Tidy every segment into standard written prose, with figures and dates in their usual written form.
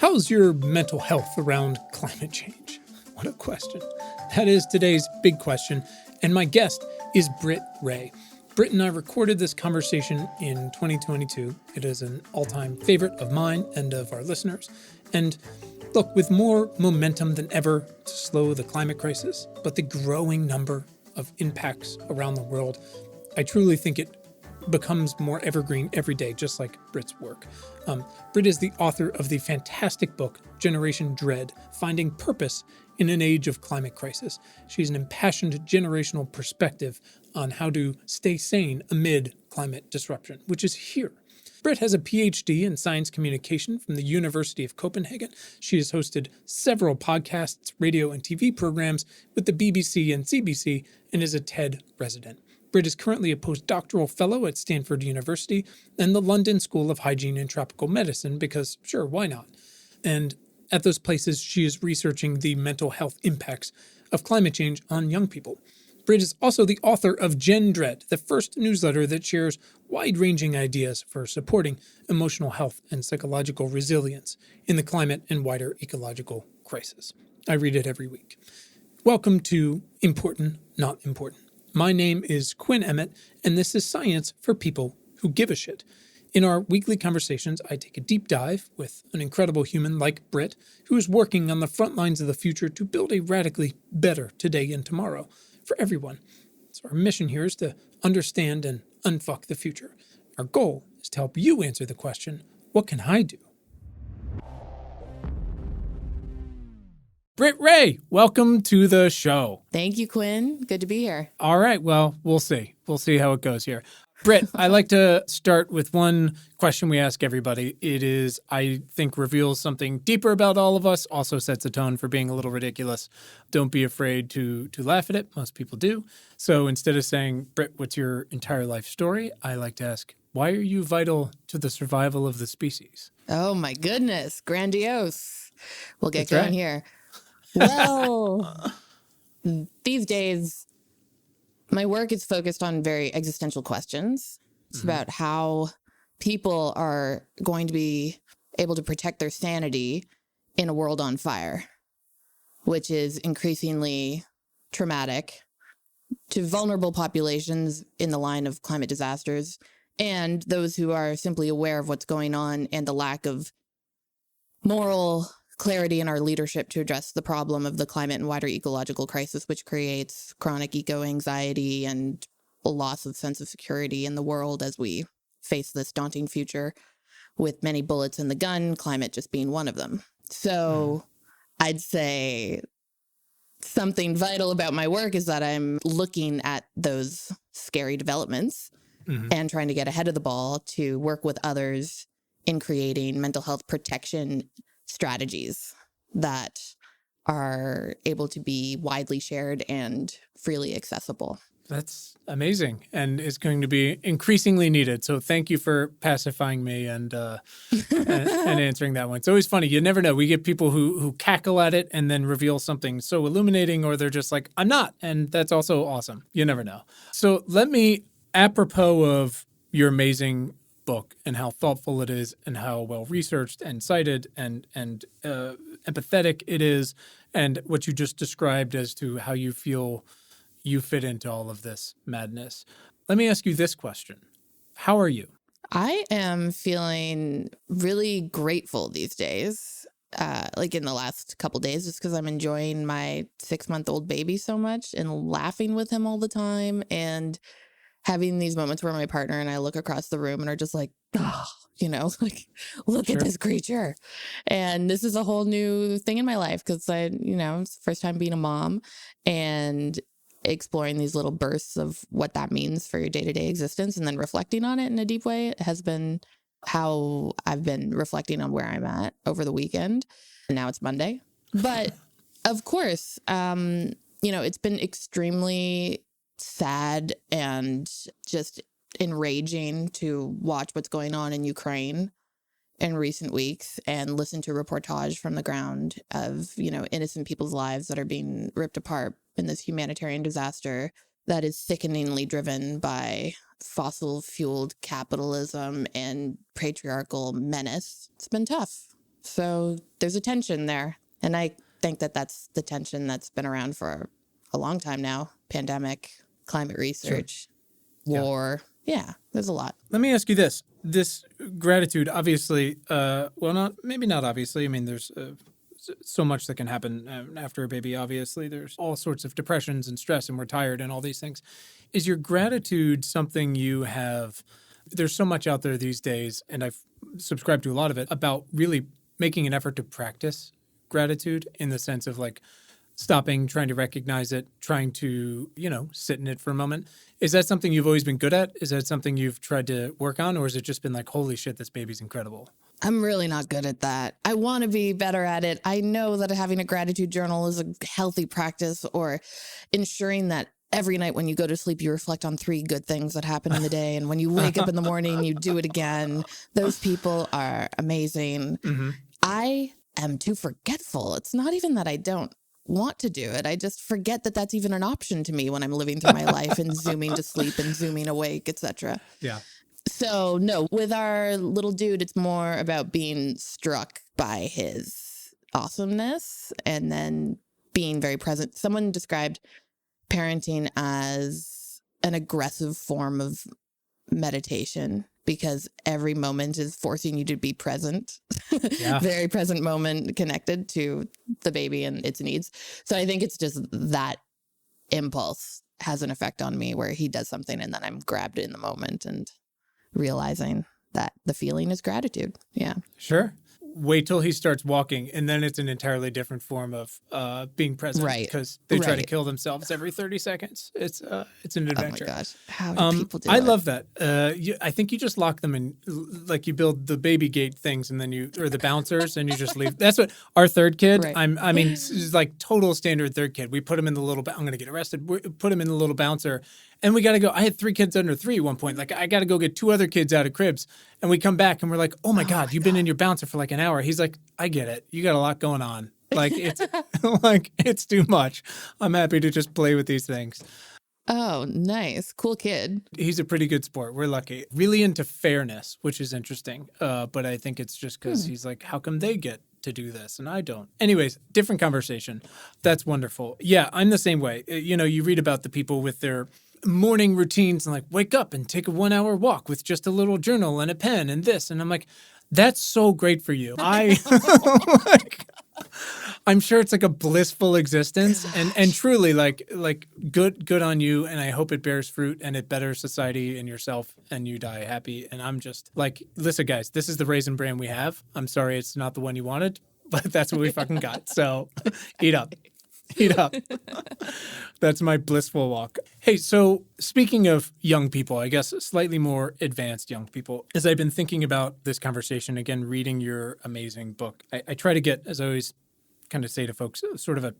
How's your mental health around climate change? What a question. That is today's big question, and my guest is Britt Wray. Britt and I recorded this conversation in 2022. It is an all-time favorite of mine and of our listeners. And look, with more momentum than ever to slow the climate crisis, but the growing number of impacts around the world, I truly think it becomes more evergreen every day, just like Britt's work. Britt is the author of the fantastic book, Generation Dread, Finding Purpose in an Age of Climate Crisis. She's an impassioned generational perspective on how to stay sane amid climate disruption, which is here. Britt has a PhD in science communication from the University of Copenhagen. She has hosted several podcasts, radio, and TV programs with the BBC and CBC and is a TED resident. Britt is currently a postdoctoral fellow at Stanford University and the London School of Hygiene and Tropical Medicine because, sure, why not? And at those places, she is researching the mental health impacts of climate change on young people. Britt is also the author of Gen Dread, the first newsletter that shares wide-ranging ideas for supporting emotional health and psychological resilience in the climate and wider ecological crisis. I read it every week. Welcome to Important, Not Important. My name is Quinn Emmett, and this is Science for People Who Give a Shit. In our weekly conversations, I take a deep dive with an incredible human like Britt, who is working on the front lines of the future to build a radically better today and tomorrow for everyone. So our mission here is to understand and unfuck the future. Our goal is to help you answer the question, what can I do? Britt Wray, welcome to the show. Thank you, Quinn. Good to be here. All right, well, we'll see. We'll see how it goes here. Britt, I like to start with one question we ask everybody. It is, I think, reveals something deeper about all of us, also sets a tone for being a little ridiculous. Don't be afraid to laugh at it. Most people do. So instead of saying, Britt, what's your entire life story? I like to ask, why are you vital to the survival of the species? Oh, my goodness. Grandiose. We'll get That's going right. here. Well, these days, my work is focused on very existential questions. It's about how people are going to be able to protect their sanity in a world on fire, which is increasingly traumatic to vulnerable populations in the line of climate disasters and those who are simply aware of what's going on and the lack of moral clarity in our leadership to address the problem of the climate and wider ecological crisis, which creates chronic eco-anxiety and a loss of sense of security in the world as we face this daunting future with many bullets in the gun, climate just being one of them. So I'd say something vital about my work is that I'm looking at those scary developments and trying to get ahead of the ball to work with others in creating mental health protection strategies that are able to be widely shared and freely accessible. That's amazing and is going to be increasingly needed. So thank you for pacifying me and answering that one. It's always funny. You never know. We get people who cackle at it and then reveal something so illuminating, or they're just like, I'm not. And that's also awesome. You never know. So let me, apropos of your amazing book and how thoughtful it is and how well researched and cited and empathetic it is, and what you just described as to how you feel you fit into all of this madness. Let me ask you this question. How are you? I am feeling really grateful these days, like in the last couple days, just because I'm enjoying my 6-month-old baby so much and laughing with him all the time and having these moments where my partner and I look across the room and are just like, oh, like, look at this creature. And this is a whole new thing in my life because it's the first time being a mom and exploring these little bursts of what that means for your day-to-day existence and then reflecting on it in a deep way has been how I've been reflecting on where I'm at over the weekend. And now it's Monday. But of course, it's been extremely sad and just enraging to watch what's going on in Ukraine in recent weeks and listen to reportage from the ground of, innocent people's lives that are being ripped apart in this humanitarian disaster that is sickeningly driven by fossil fueled capitalism and patriarchal menace. It's been tough. So there's a tension there. And I think that that's the tension that's been around for a long time now. Pandemic, climate research, war. Yeah, there's a lot. Let me ask you this. This gratitude, obviously, maybe not obviously. I mean, there's so much that can happen after a baby. Obviously, there's all sorts of depressions and stress, and we're tired and all these things. Is your gratitude something you have? There's so much out there these days, and I've subscribed to a lot of it, about really making an effort to practice gratitude in the sense of like stopping, trying to recognize it, trying to, sit in it for a moment. Is that something you've always been good at? Is that something you've tried to work on? Or has it just been like, holy shit, this baby's incredible? I'm really not good at that. I want to be better at it. I know that having a gratitude journal is a healthy practice, or ensuring that every night when you go to sleep, you reflect on 3 good things that happened in the day. And when you wake up in the morning, you do it again. Those people are amazing. Mm-hmm. I am too forgetful. It's not even that I don't want to do it. I just forget that that's even an option to me when I'm living through my life and zooming to sleep and zooming awake, etc. Yeah. So no, with our little dude, it's more about being struck by his awesomeness and then being very present. Someone described parenting as an aggressive form of meditation, because every moment is forcing you to be present, very present moment, connected to the baby and its needs. So I think it's just that impulse has an effect on me, where he does something and then I'm grabbed in the moment and realizing that the feeling is gratitude. Yeah. Sure. Wait till he starts walking, and then it's an entirely different form of being present, Right. because they try to kill themselves every 30 seconds. It's an adventure. Oh my gosh. How do people do it? I love that. I think you just lock them in, like you build the baby gate things, and then or the bouncers, and you just leave. That's what our third kid, Right. I mean, it's like total standard third kid. We put him in the little, I'm going to get arrested. We put him in the little bouncer, and we got to go. I had 3 kids under 3 at one point. Like, I got to go get 2 other kids out of cribs. And we come back and we're like, oh my God, you've been in your bouncer for like an hour. He's like, I get it. You got a lot going on. Like, it's like, it's too much. I'm happy to just play with these things. Oh, nice. Cool kid. He's a pretty good sport. We're lucky. Really into fairness, which is interesting. But I think it's just because he's like, how come they get to do this and I don't? Anyways, different conversation. That's wonderful. Yeah, I'm the same way. You read about the people with their morning routines and like wake up and take a 1-hour walk with just a little journal and a pen and this. And I'm like, that's so great for you. I'm sure it's like a blissful existence, and truly like good on you. And I hope it bears fruit and it betters society and yourself, and you die happy. And I'm just like, listen, guys, this is the Raisin brand we have. I'm sorry it's not the one you wanted, but that's what we fucking got. So eat up. Eat up. That's my blissful walk. Hey, so speaking of young people, I guess slightly more advanced young people, as I've been thinking about this conversation, again, reading your amazing book, I try to get, as I always kind of say to folks, sort of a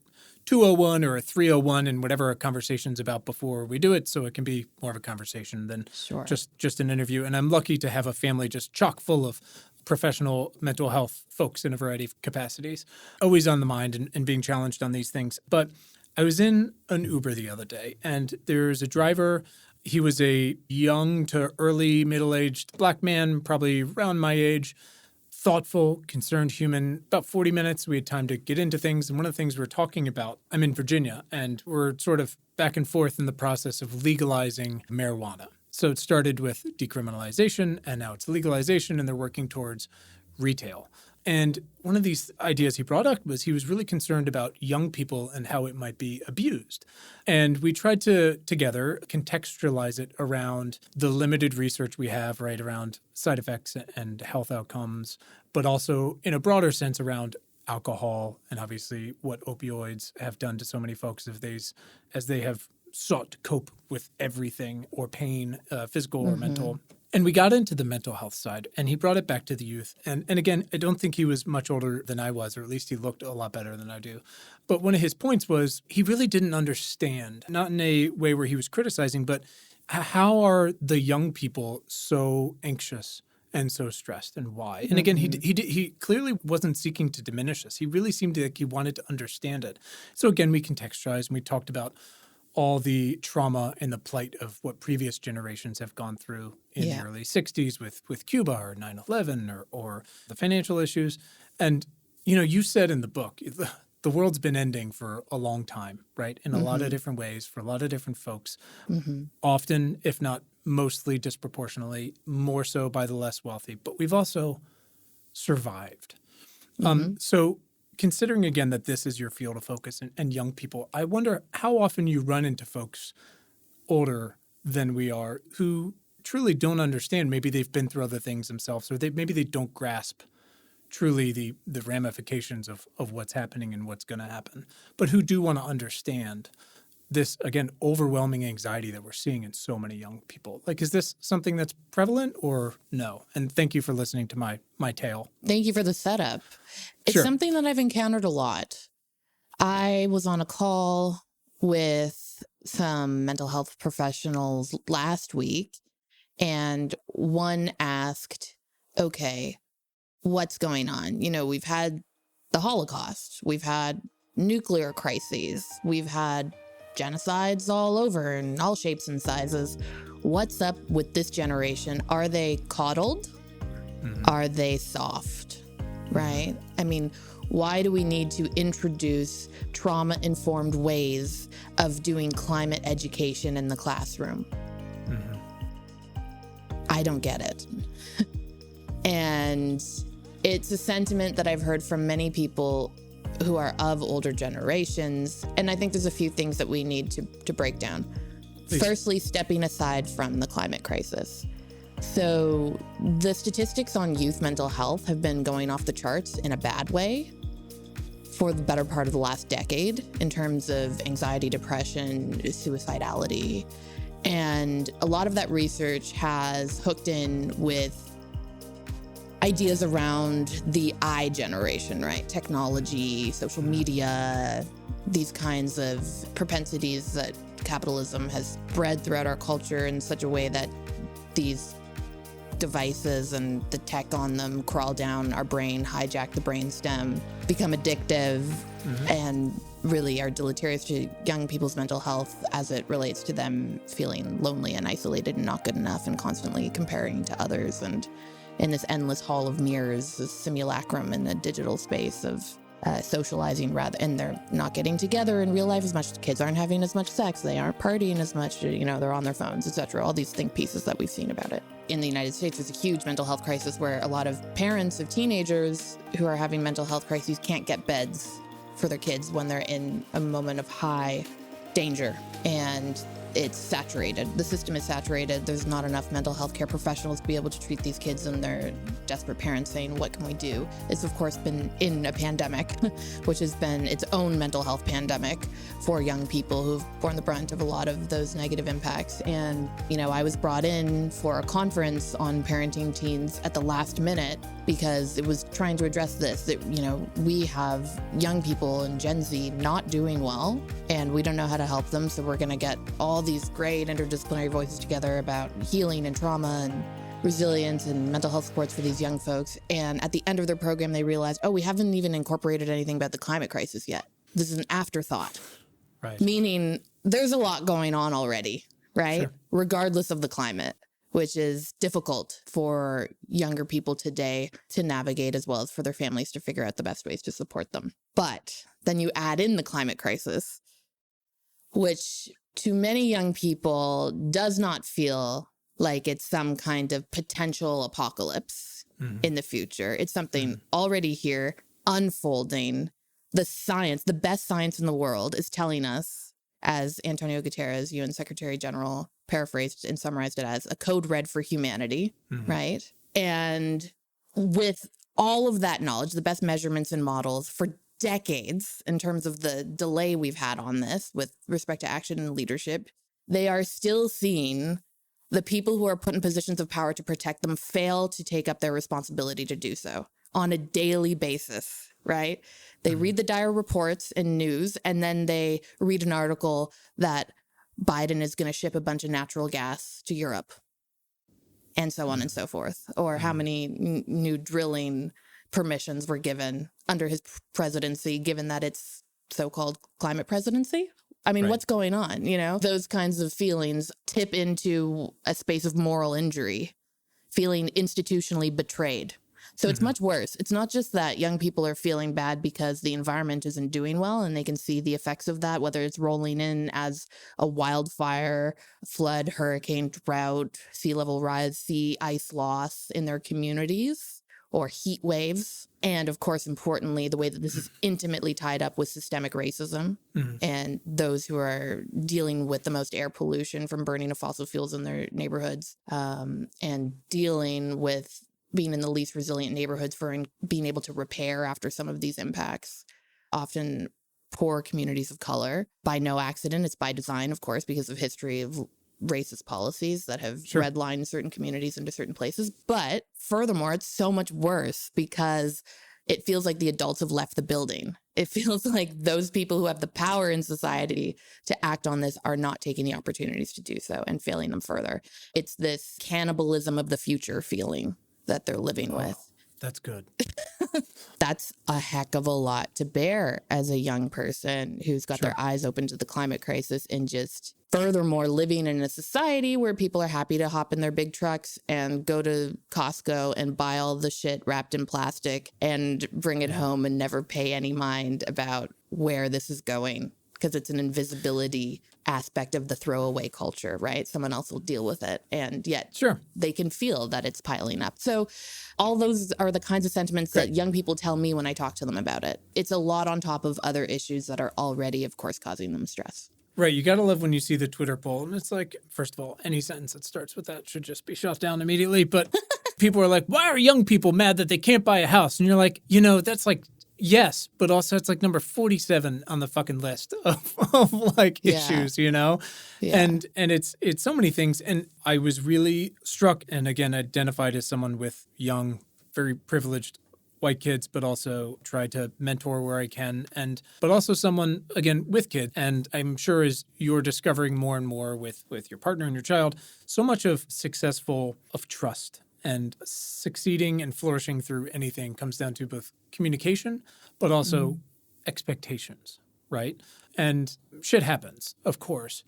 201 or a 301 in whatever a conversation's about before we do it, so it can be more of a conversation than just an interview. And I'm lucky to have a family just chock full of professional mental health folks in a variety of capacities, always on the mind and being challenged on these things. But I was in an Uber the other day, and there's a driver. He was a young to early middle-aged Black man, probably around my age, thoughtful, concerned human. About 40 minutes, we had time to get into things. And one of the things we're talking about, I'm in Virginia, and we're sort of back and forth in the process of legalizing marijuana. So it started with decriminalization, and now it's legalization, and they're working towards retail. And one of these ideas he brought up was he was really concerned about young people and how it might be abused. And we tried to, together, contextualize it around the limited research we have, right, around side effects and health outcomes, but also in a broader sense around alcohol and obviously what opioids have done to so many folks as they have sought to cope with everything or pain, physical or mental. And we got into the mental health side, and he brought it back to the youth. And again, I don't think he was much older than I was, or at least he looked a lot better than I do. But one of his points was he really didn't understand, not in a way where he was criticizing, but how are the young people so anxious and so stressed, and why? And again, he clearly wasn't seeking to diminish us. He really seemed like he wanted to understand it. So again, we contextualized, and we talked about all the trauma and the plight of what previous generations have gone through in the early 60s with Cuba or 9/11 or the financial issues. And, you know, you said in the book, the world's been ending for a long time, right? In a lot of different ways, for a lot of different folks, often, if not mostly disproportionately, more so by the less wealthy. But we've also survived. So considering, again, that this is your field of focus and young people, I wonder how often you run into folks older than we are who truly don't understand. Maybe they've been through other things themselves, or maybe they don't grasp truly the ramifications of what's happening and what's going to happen, but who do want to understand this, again, overwhelming anxiety that we're seeing in so many young people. Like, is this something that's prevalent or no? And thank you for listening to my tale. Thank you for the setup. It's Sure. something that I've encountered a lot. I was on a call with some mental health professionals last week, and one asked, okay, what's going on? You know, we've had the Holocaust, we've had nuclear crises, we've had genocides all over in all shapes and sizes. What's up with this generation? Are they coddled? Are they soft? Right? I mean, why do we need to introduce trauma-informed ways of doing climate education in the classroom? I don't get it. And it's a sentiment that I've heard from many people who are of older generations. And I think there's a few things that we need to break down. Please. Firstly, stepping aside from the climate crisis. So the statistics on youth mental health have been going off the charts in a bad way for the better part of the last decade in terms of anxiety, depression, suicidality. And a lot of that research has hooked in with ideas around the I generation, right? Technology, social media, these kinds of propensities that capitalism has bred throughout our culture in such a way that these devices and the tech on them crawl down our brain, hijack the brainstem, become addictive, and really are deleterious to young people's mental health as it relates to them feeling lonely and isolated and not good enough and constantly comparing to others, and in this endless hall of mirrors, this simulacrum in the digital space of socializing rather, and they're not getting together in real life as much. Kids aren't having as much sex. They aren't partying as much. You know, they're on their phones, etc. All these think pieces that we've seen about it. In the United States, there's a huge mental health crisis where a lot of parents of teenagers who are having mental health crises can't get beds for their kids when they're in a moment of high danger. And it's saturated. The system is saturated. There's not enough mental health care professionals to be able to treat these kids, and they're desperate parents saying, what can we do? It's, of course, been in a pandemic, which has been its own mental health pandemic for young people who've borne the brunt of a lot of those negative impacts. And, you know, I was brought in for a conference on parenting teens at the last minute because it was trying to address this, that, you know, we have young people in Gen Z not doing well, and we don't know how to help them. So we're going to get all these great interdisciplinary voices together about healing and trauma and resilience and mental health supports for these young folks. And at the end of their program, they realized, oh, we haven't even incorporated anything about the climate crisis yet. This is an afterthought. Right. Meaning there's a lot going on already, right? Sure. Regardless of the climate, which is difficult for younger people today to navigate, as well as for their families to figure out the best ways to support them. But then you add in the climate crisis, which to many young people does not feel like it's some kind of potential apocalypse in the future. It's something already here, unfolding. The science, the best science in the world, is telling us, as Antonio Guterres, UN Secretary General, paraphrased and summarized it as, a code red for humanity, right? And with all of that knowledge, the best measurements and models for decades in terms of the delay we've had on this with respect to action and leadership, they are still seeing the people who are put in positions of power to protect them fail to take up their responsibility to do so on a daily basis, right? They read the dire reports and news, and then they read an article that Biden is going to ship a bunch of natural gas to Europe, and so on and so forth, or how many new drilling permissions were given under his presidency, given that it's so-called climate presidency. I mean, what's going on? You know, those kinds of feelings tip into a space of moral injury, feeling institutionally betrayed. So it's much worse. It's not just that young people are feeling bad because the environment isn't doing well and they can see the effects of that, whether it's rolling in as a wildfire, flood, hurricane, drought, sea level rise, sea ice loss in their communities, or heat waves. And of course, importantly, the way that this is intimately tied up with systemic racism and those who are dealing with the most air pollution from burning of fossil fuels in their neighborhoods, and dealing with being in the least resilient neighborhoods for being able to repair after some of these impacts. Often poor communities of color. By no accident, it's by design, of course, because of history of racist policies that have redlined certain communities into certain places. But furthermore, it's so much worse because it feels like the adults have left the building. It feels like those people who have the power in society to act on this are not taking the opportunities to do so and failing them further. It's this cannibalism of the future feeling that they're living with. That's good. That's a heck of a lot to bear as a young person who's got their eyes open to the climate crisis and just furthermore living in a society where people are happy to hop in their big trucks and go to Costco and buy all the shit wrapped in plastic and bring it home and never pay any mind about where this is going, because it's an invisibility aspect of the throwaway culture, right? Someone else will deal with it. And yet they can feel that it's piling up. So all those are the kinds of sentiments that young people tell me when I talk to them about it. It's a lot on top of other issues that are already, of course, causing them stress. Right. You got to love when you see the Twitter poll. And it's like, first of all, any sentence that starts with that should just be shut down immediately. But people are like, why are young people mad that they can't buy a house? And you're like, that's like, yes, but also it's like number 47 on the fucking list of like issues, Yeah. And it's so many things. And I was really struck and again identified as someone with young, very privileged white kids, but also try to mentor where I can. But also someone, again, with kids. And I'm sure as you're discovering more and more with your partner and your child, so much of trust. And succeeding and flourishing through anything comes down to both communication, but also expectations, right? And shit happens, of course.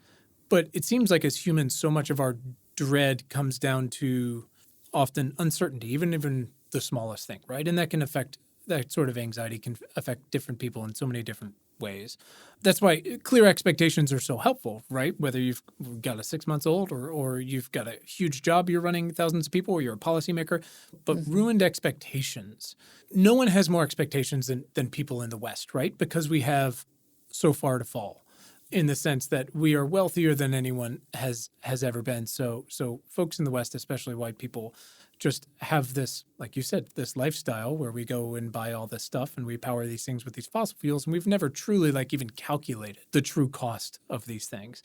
But it seems like as humans, so much of our dread comes down to often uncertainty, even the smallest thing, right? And that sort of anxiety can affect different people in so many different ways. That's why clear expectations are so helpful, right? Whether you've got a 6-month-old or you've got a huge job, you're running thousands of people, or you're a policymaker, but ruined expectations. No one has more expectations than people in the West, right? Because we have so far to fall in the sense that we are wealthier than anyone has ever been. So folks in the West, especially white people, just have this, like you said, this lifestyle where we go and buy all this stuff and we power these things with these fossil fuels. And we've never truly even calculated the true cost of these things.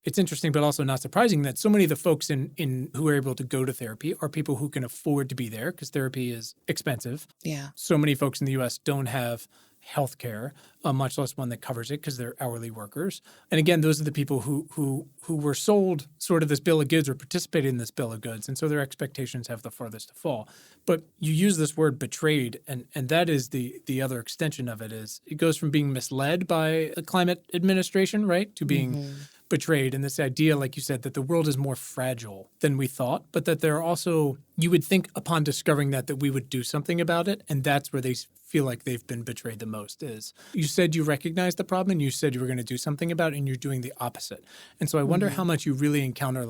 It's interesting, but also not surprising that so many of the folks in who are able to go to therapy are people who can afford to be there because therapy is expensive. Yeah. So many folks in the U.S. don't have health care, much less one that covers it because they're hourly workers. And again, those are the people who were sold sort of this bill of goods or participated in this bill of goods. And so their expectations have the farthest to fall. But you use this word betrayed, and that is the other extension of it is it goes from being misled by the climate administration, right, to being betrayed. And this idea, like you said, that the world is more fragile than we thought, but that there are also, you would think upon discovering that we would do something about it. And that's where they feel like they've been betrayed the most is you said you recognized the problem and you said you were going to do something about it and you're doing the opposite. And so I wonder how much you really encounter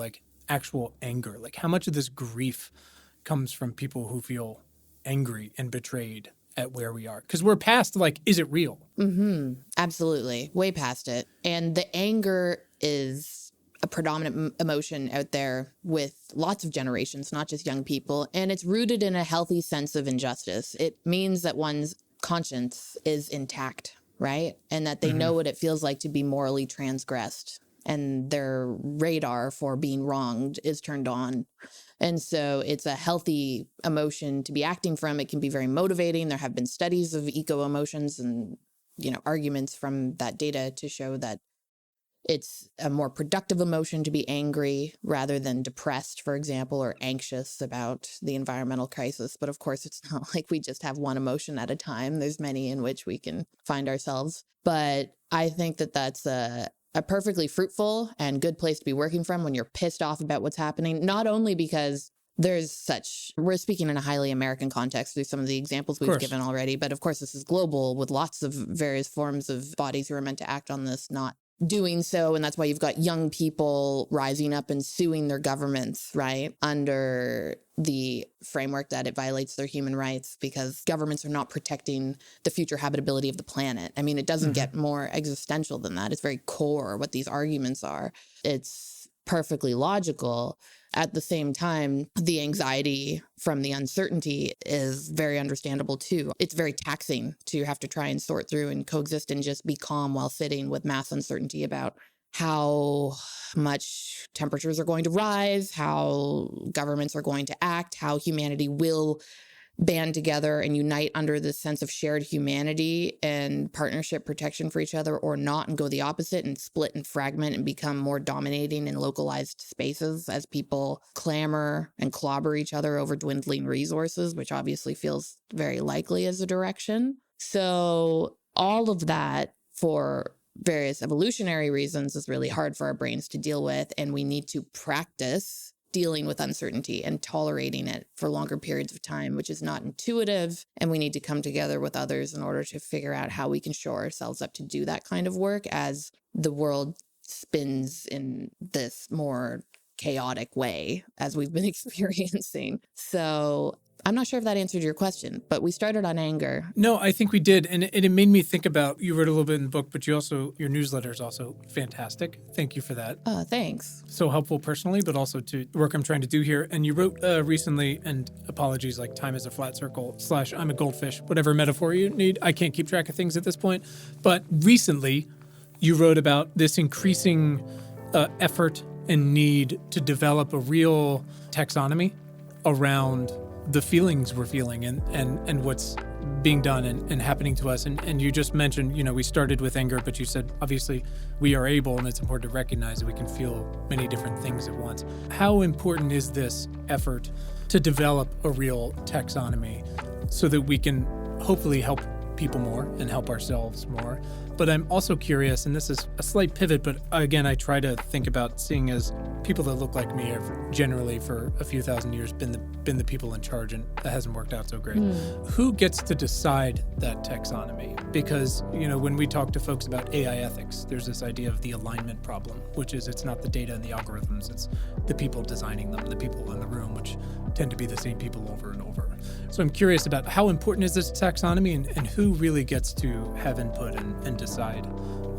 actual anger, how much of this grief comes from people who feel angry and betrayed at where we are. Because we're past is it real? Absolutely. Way past it. And the anger is a predominant emotion out there with lots of generations, not just young people. And it's rooted in a healthy sense of injustice. It means that one's conscience is intact, right? And that they know what it feels like to be morally transgressed. And their radar for being wronged is turned on. And so it's a healthy emotion to be acting from. It can be very motivating. There have been studies of eco-emotions and, arguments from that data to show that it's a more productive emotion to be angry rather than depressed, for example, or anxious about the environmental crisis. But of course, it's not like we just have one emotion at a time. There's many in which we can find ourselves. But I think that that's a perfectly fruitful and good place to be working from when you're pissed off about what's happening, not only because we're speaking in a highly American context through some of the examples we've given already, but of course this is global with lots of various forms of bodies who are meant to act on this not doing so. And that's why you've got young people rising up and suing their governments, right, under the framework that it violates their human rights because governments are not protecting the future habitability of the planet. I mean, it doesn't get more existential than that. It's very core what these arguments are. It's perfectly logical. At the same time, the anxiety from the uncertainty is very understandable too. It's very taxing to have to try and sort through and coexist and just be calm while sitting with mass uncertainty about how much temperatures are going to rise, how governments are going to act, how humanity will band together and unite under this sense of shared humanity and partnership protection for each other or not, and go the opposite and split and fragment and become more dominating in localized spaces as people clamor and clobber each other over dwindling resources, which obviously feels very likely as a direction. So all of that, for various evolutionary reasons, is really hard for our brains to deal with, and we need to practice dealing with uncertainty and tolerating it for longer periods of time, which is not intuitive. And we need to come together with others in order to figure out how we can shore ourselves up to do that kind of work as the world spins in this more chaotic way as we've been experiencing. So I'm not sure if that answered your question, but we started on anger. No, I think we did. And it made me think about, you wrote a little bit in the book, but your newsletter is also fantastic. Thank you for that. Thanks. So helpful personally, but also to the work I'm trying to do here. And you wrote recently, and apologies, like time is a flat circle / I'm a goldfish, whatever metaphor you need. I can't keep track of things at this point. But recently you wrote about this increasing effort and need to develop a real taxonomy around the feelings we're feeling and what's being done and happening to us. And you just mentioned, we started with anger, but you said, obviously, we are able, and it's important to recognize that we can feel many different things at once. How important is this effort to develop a real taxonomy so that we can hopefully help people more and help ourselves more? But I'm also curious, and this is a slight pivot, but again, I try to think about seeing as people that look like me have generally for a few thousand years been the people in charge, and that hasn't worked out so great. Who gets to decide that taxonomy? Because, when we talk to folks about AI ethics, there's this idea of the alignment problem, which is it's not the data and the algorithms, it's the people designing them, the people in the room, which tend to be the same people over and over. So I'm curious about how important is this taxonomy and who really gets to have input and decide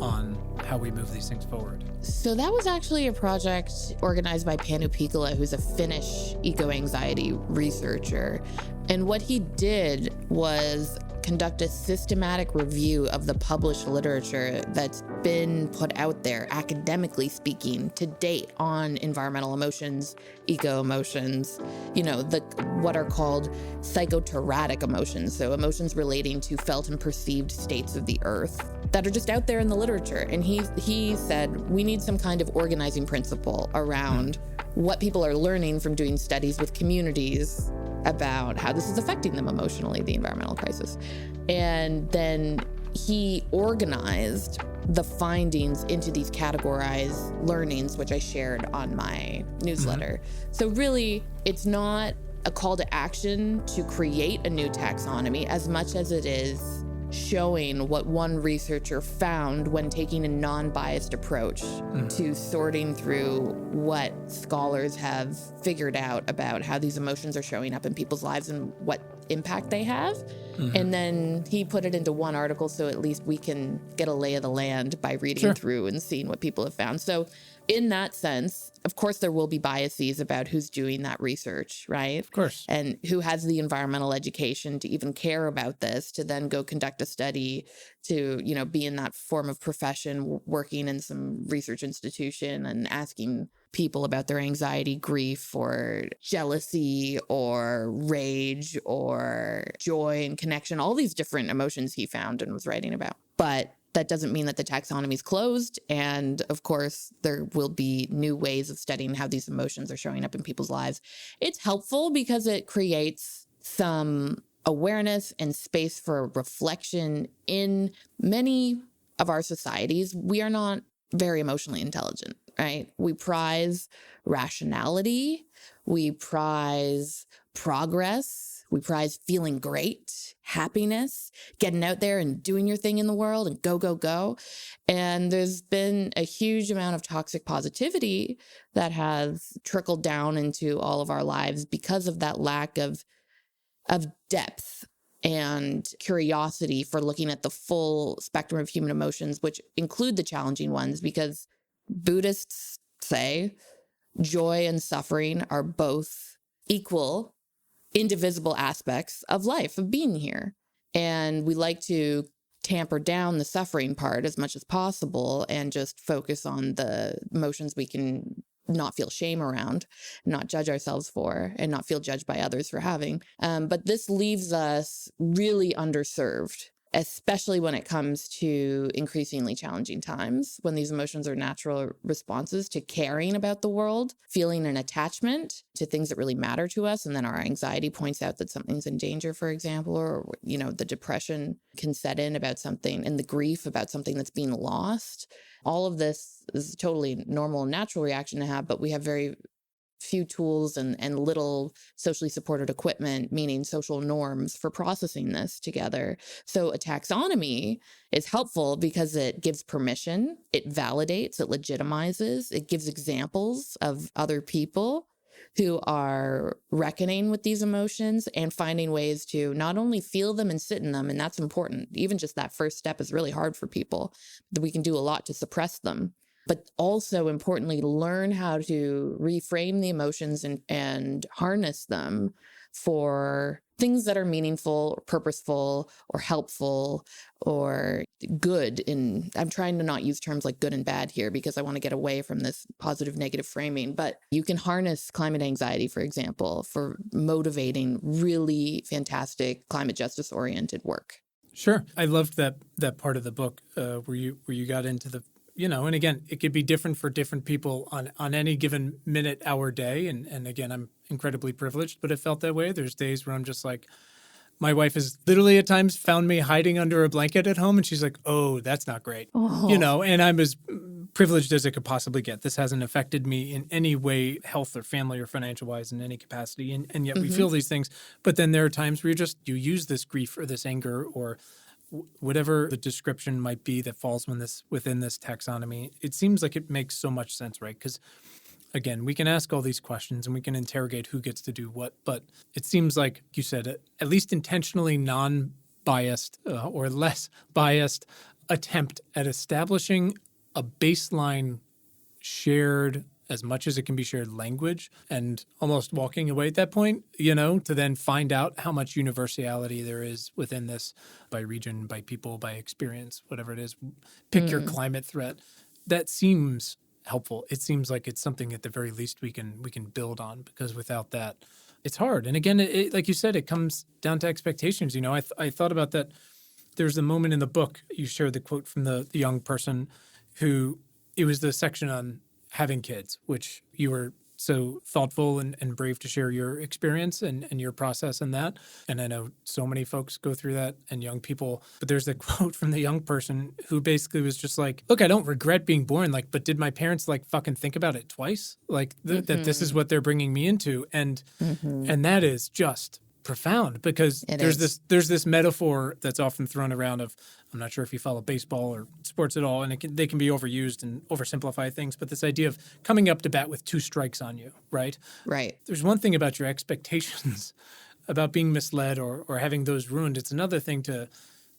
on how we move these things forward. So that was actually a project organized by Panu Pikula, who's a Finnish eco-anxiety researcher. And what he did was conduct a systematic review of the published literature that's been put out there, academically speaking, to date on environmental emotions, eco-emotions, what are called psychoterratic emotions, so emotions relating to felt and perceived states of the earth that are just out there in the literature. And he said, we need some kind of organizing principle around what people are learning from doing studies with communities about how this is affecting them emotionally, the environmental crisis. And then he organized the findings into these categorized learnings, which I shared on my newsletter. So really, it's not a call to action to create a new taxonomy as much as it is showing what one researcher found when taking a non-biased approach to sorting through what scholars have figured out about how these emotions are showing up in people's lives and what impact they have. And then he put it into one article so at least we can get a lay of the land by reading through and seeing what people have found. So in that sense, of course, there will be biases about who's doing that research, right? Of course. And who has the environmental education to even care about this, to then go conduct a study, to, be in that form of profession, working in some research institution and asking people about their anxiety, grief, or jealousy, or rage, or joy and connection, all these different emotions he found and was writing about. But that doesn't mean that the taxonomy is closed. And of course, there will be new ways of studying how these emotions are showing up in people's lives. It's helpful because it creates some awareness and space for reflection. In many of our societies, we are not very emotionally intelligent, right? We prize rationality. We prize progress. We prize feeling great, happiness, getting out there and doing your thing in the world and go, go, go. And there's been a huge amount of toxic positivity that has trickled down into all of our lives because of that lack of depth and curiosity for looking at the full spectrum of human emotions, which include the challenging ones, because Buddhists say joy and suffering are both equal, indivisible aspects of life, of being here. And we like to tamper down the suffering part as much as possible and just focus on the emotions we can not feel shame around, not judge ourselves for, and not feel judged by others for having. But this leaves us really underserved, especially when it comes to increasingly challenging times, when these emotions are natural responses to caring about the world, feeling an attachment to things that really matter to us. And then our anxiety points out that something's in danger, for example, or, the depression can set in about something, and the grief about something that's being lost. All of this is a totally normal and natural reaction to have, but we have very few tools and little socially supported equipment, meaning social norms, for processing this together. So a taxonomy is helpful because it gives permission, it validates, it legitimizes, it gives examples of other people who are reckoning with these emotions and finding ways to not only feel them and sit in them, and that's important. Even just that first step is really hard for people. We can do a lot to suppress them, but also importantly, learn how to reframe the emotions and harness them for things that are meaningful, or purposeful, or helpful, or good. And I'm trying to not use terms like good and bad here because I want to get away from this positive, negative framing. But you can harness climate anxiety, for example, for motivating really fantastic climate justice oriented work. Sure. I loved that part of the book where you got into the, and again, it could be different for different people on any given minute, hour, day. And again, I'm incredibly privileged, but it felt that way. There's days where I'm just like, my wife has literally at times found me hiding under a blanket at home, and she's like, oh, that's not great. And I'm as privileged as it could possibly get. This hasn't affected me in any way, health or family or financial wise, in any capacity. And yet we feel these things. But then there are times where you use this grief or this anger or whatever the description might be that falls within this taxonomy. It seems like it makes so much sense, right? Because again, we can ask all these questions and we can interrogate who gets to do what, but it seems like you said, at least intentionally non-biased or less biased attempt at establishing a baseline shared, as much as it can be shared, language, and almost walking away at that point, to then find out how much universality there is within this by region, by people, by experience, whatever it is. Pick your climate threat. That seems helpful. It seems like it's something at the very least we can build on, because without that, it's hard. And again, it, like you said, it comes down to expectations. I thought about that. There's a moment in the book, you shared the quote from the young person who, it was the section on having kids, which you were so thoughtful and brave to share your experience and your process in that. And I know so many folks go through that, and young people. But there's the quote from the young person who basically was just like, look, I don't regret being born, but did my parents fucking think about it twice? That this is what they're bringing me into. And that is just profound, because there's this metaphor that's often thrown around of, I'm not sure if you follow baseball or sports at all, and they can be overused and oversimplify things, but this idea of coming up to bat with 2 strikes on you, right? Right. There's one thing about your expectations about being misled or having those ruined. It's another thing to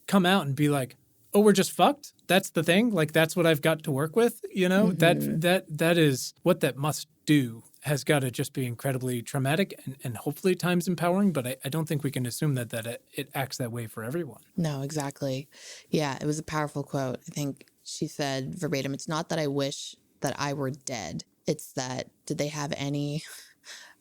come out and be like, oh, we're just fucked? That's the thing? That's what I've got to work with? That is what that must do. Has got to just be incredibly traumatic and hopefully at times empowering, but I don't think we can assume that it acts that way for everyone. No, exactly. Yeah, it was a powerful quote. I think she said verbatim, it's not that I wish that I were dead. It's that, did they have any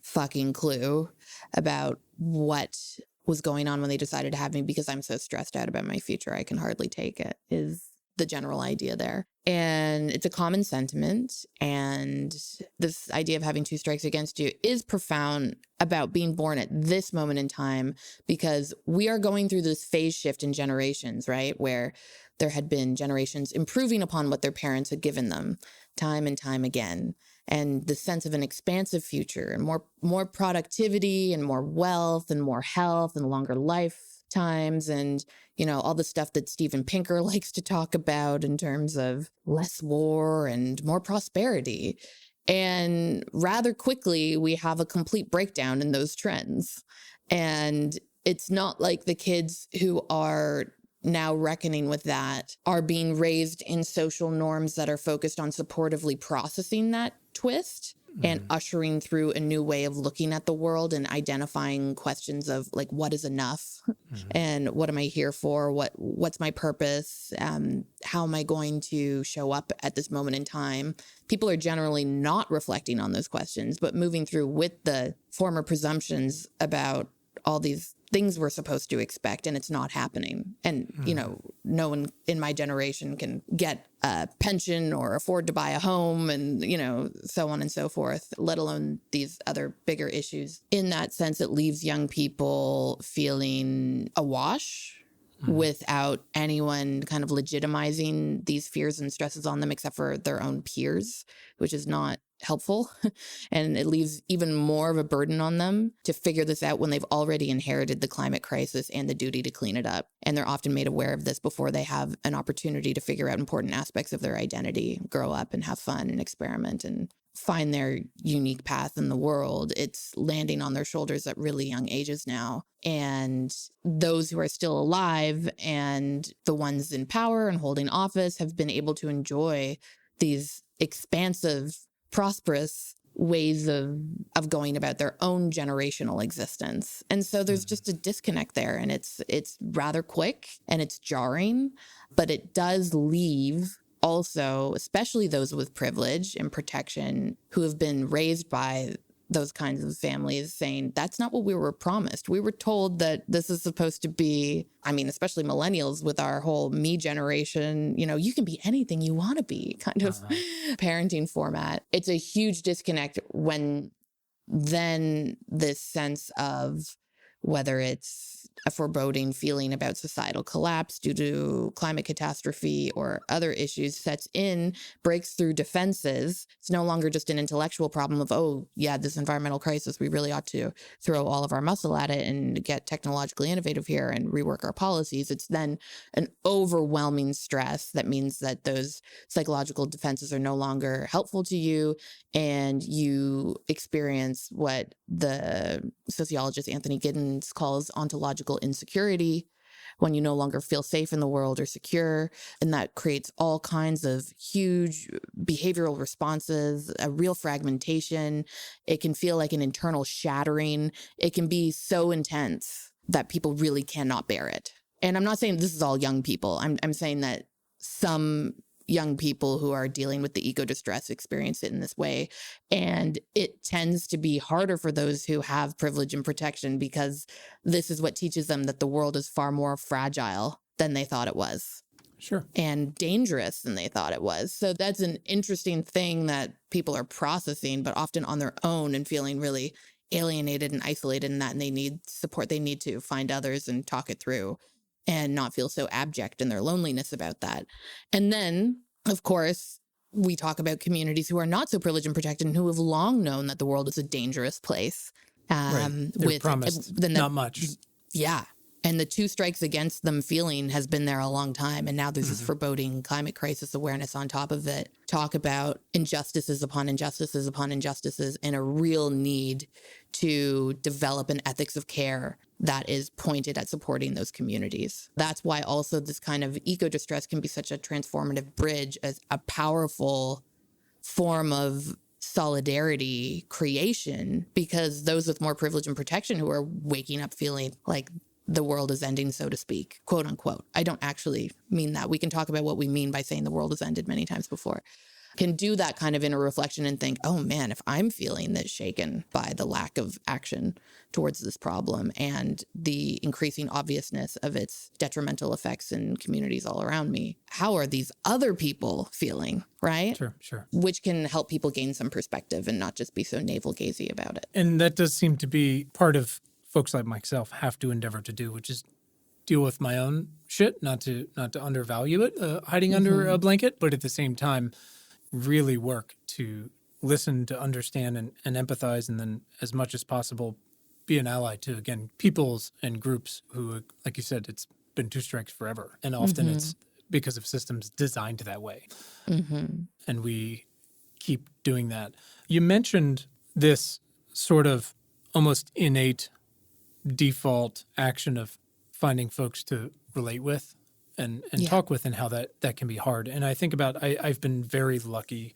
fucking clue about what was going on when they decided to have me, because I'm so stressed out about my future, I can hardly take it, is the general idea there. And it's a common sentiment. And this idea of having 2 strikes against you is profound about being born at this moment in time, because we are going through this phase shift in generations, right? Where there had been generations improving upon what their parents had given them time and time again. and the sense of an expansive future and more productivity and more wealth and more health and longer lifetimes and, all the stuff that Steven Pinker likes to talk about in terms of less war and more prosperity. And rather quickly, we have a complete breakdown in those trends. And it's not like the kids who are now reckoning with that are being raised in social norms that are focused on supportively processing that twist and ushering through a new way of looking at the world and identifying questions of like, what is enough and what am I here for? What's my purpose? How am I going to show up at this moment in time? People are generally not reflecting on those questions, but moving through with the former presumptions about all these things we're supposed to expect, and it's not happening. And, no one in my generation can get a pension or afford to buy a home and, so on and so forth, let alone these other bigger issues. In that sense, it leaves young people feeling awash without anyone kind of legitimizing these fears and stresses on them except for their own peers, which is not helpful. And it leaves even more of a burden on them to figure this out when they've already inherited the climate crisis and the duty to clean it up. And they're often made aware of this before they have an opportunity to figure out important aspects of their identity, grow up and have fun and experiment and find their unique path in the world. It's landing on their shoulders at really young ages now. And those who are still alive and the ones in power and holding office have been able to enjoy these expansive, prosperous ways of going about their own generational existence. And so there's just a disconnect there, and it's rather quick and it's jarring, but it does leave also, especially those with privilege and protection who have been raised by those kinds of families, saying that's not what we were promised. We were told that this is supposed to be, especially millennials with our whole me generation, you can be anything you want to be kind of parenting format. It's a huge disconnect when then this sense of whether it's a foreboding feeling about societal collapse due to climate catastrophe or other issues sets in, breaks through defenses. It's no longer just an intellectual problem of, oh, yeah, this environmental crisis, we really ought to throw all of our muscle at it and get technologically innovative here and rework our policies. It's then an overwhelming stress that means that those psychological defenses are no longer helpful to you, and you experience what the sociologist Anthony Giddens calls ontological insecurity, when you no longer feel safe in the world or secure. And that creates all kinds of huge behavioral responses, a real fragmentation. It can feel like an internal shattering. It can be so intense that people really cannot bear it. And I'm not saying this is all young people. I'm saying that some young people who are dealing with the eco distress experience it in this way. And it tends to be harder for those who have privilege and protection, because this is what teaches them that the world is far more fragile than they thought it was. Sure. And dangerous than they thought it was. So that's an interesting thing that people are processing, but often on their own, and feeling really alienated and isolated in that. And they need support. They need to find others and talk it through, and not feel so abject in their loneliness about that. And then, of course, we talk about communities who are not so privileged and protected and who have long known that the world is a dangerous place. Right. They're promised not much. Yeah. And the two strikes against them feeling has been there a long time. And now there's this foreboding climate crisis awareness on top of it. Talk about injustices upon injustices upon injustices, and a real need to develop an ethics of care that is pointed at supporting those communities. That's why also this kind of eco-distress can be such a transformative bridge, as a powerful form of solidarity creation, because those with more privilege and protection who are waking up feeling like the world is ending, so to speak, quote unquote. I don't actually mean that. We can talk about what we mean by saying the world has ended many times before. Can do that kind of inner reflection and think, oh man, if I'm feeling this shaken by the lack of action towards this problem and the increasing obviousness of its detrimental effects in communities all around me, how are these other people feeling, right? Sure. Which can help people gain some perspective and not just be so navel-gazing about it. And that does seem to be part of folks like myself have to endeavor to do, which is deal with my own shit, not to undervalue it, hiding under a blanket, but at the same time, really work to listen to understand and empathize, and then as much as possible be an ally to, again, peoples and groups who, like you said, it's been two strikes forever. And often it's because of systems designed that way. And we keep doing that. You mentioned this sort of almost innate default action of finding folks to relate with and talk with, and how that can be hard. And I think about, I've been very lucky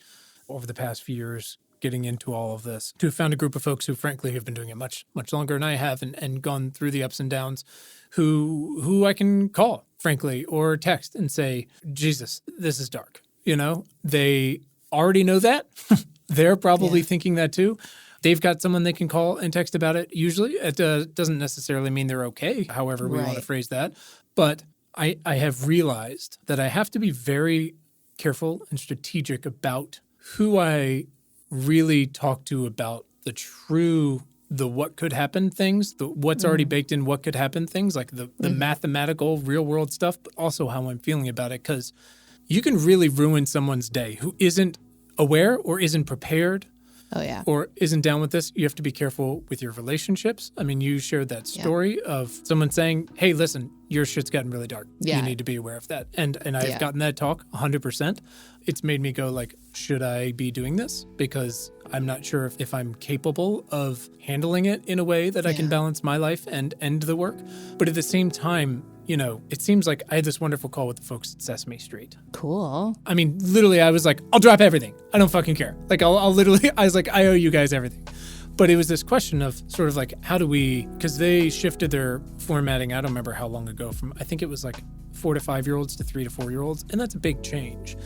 over the past few years getting into all of this to have found a group of folks who frankly have been doing it much, much longer than I have, and gone through the ups and downs, who I can call, frankly, or text and say, Jesus, this is dark. You know, they already know that. They're probably thinking that too. They've got someone they can call and text about it. Usually it doesn't necessarily mean they're okay, however we want to phrase that. But I have realized that I have to be very careful and strategic about who I really talk to about the what could happen things, the what's already baked in, what could happen things, like the mathematical real world stuff, but also how I'm feeling about it. Because you can really ruin someone's day who isn't aware or isn't prepared. Oh, yeah. Or isn't down with this. You have to be careful with your relationships. I mean, you shared that story of someone saying, hey, listen, your shit's gotten really dark. Yeah. You need to be aware of that. And I've gotten that talk 100%. It's made me go like, should I be doing this? Because I'm not sure if I'm capable of handling it in a way that I can balance my life and end the work. But at the same time, you know, it seems like I had this wonderful call with the folks at Sesame Street. Cool. I mean, literally, I was like, I'll drop everything. I don't fucking care. Like, I'll literally, I was like, I owe you guys everything. But it was this question of sort of like, how do we, because they shifted their formatting, I don't remember how long ago, from, I think it was like 4 to 5 year olds to 3 to 4 year olds. And that's a big change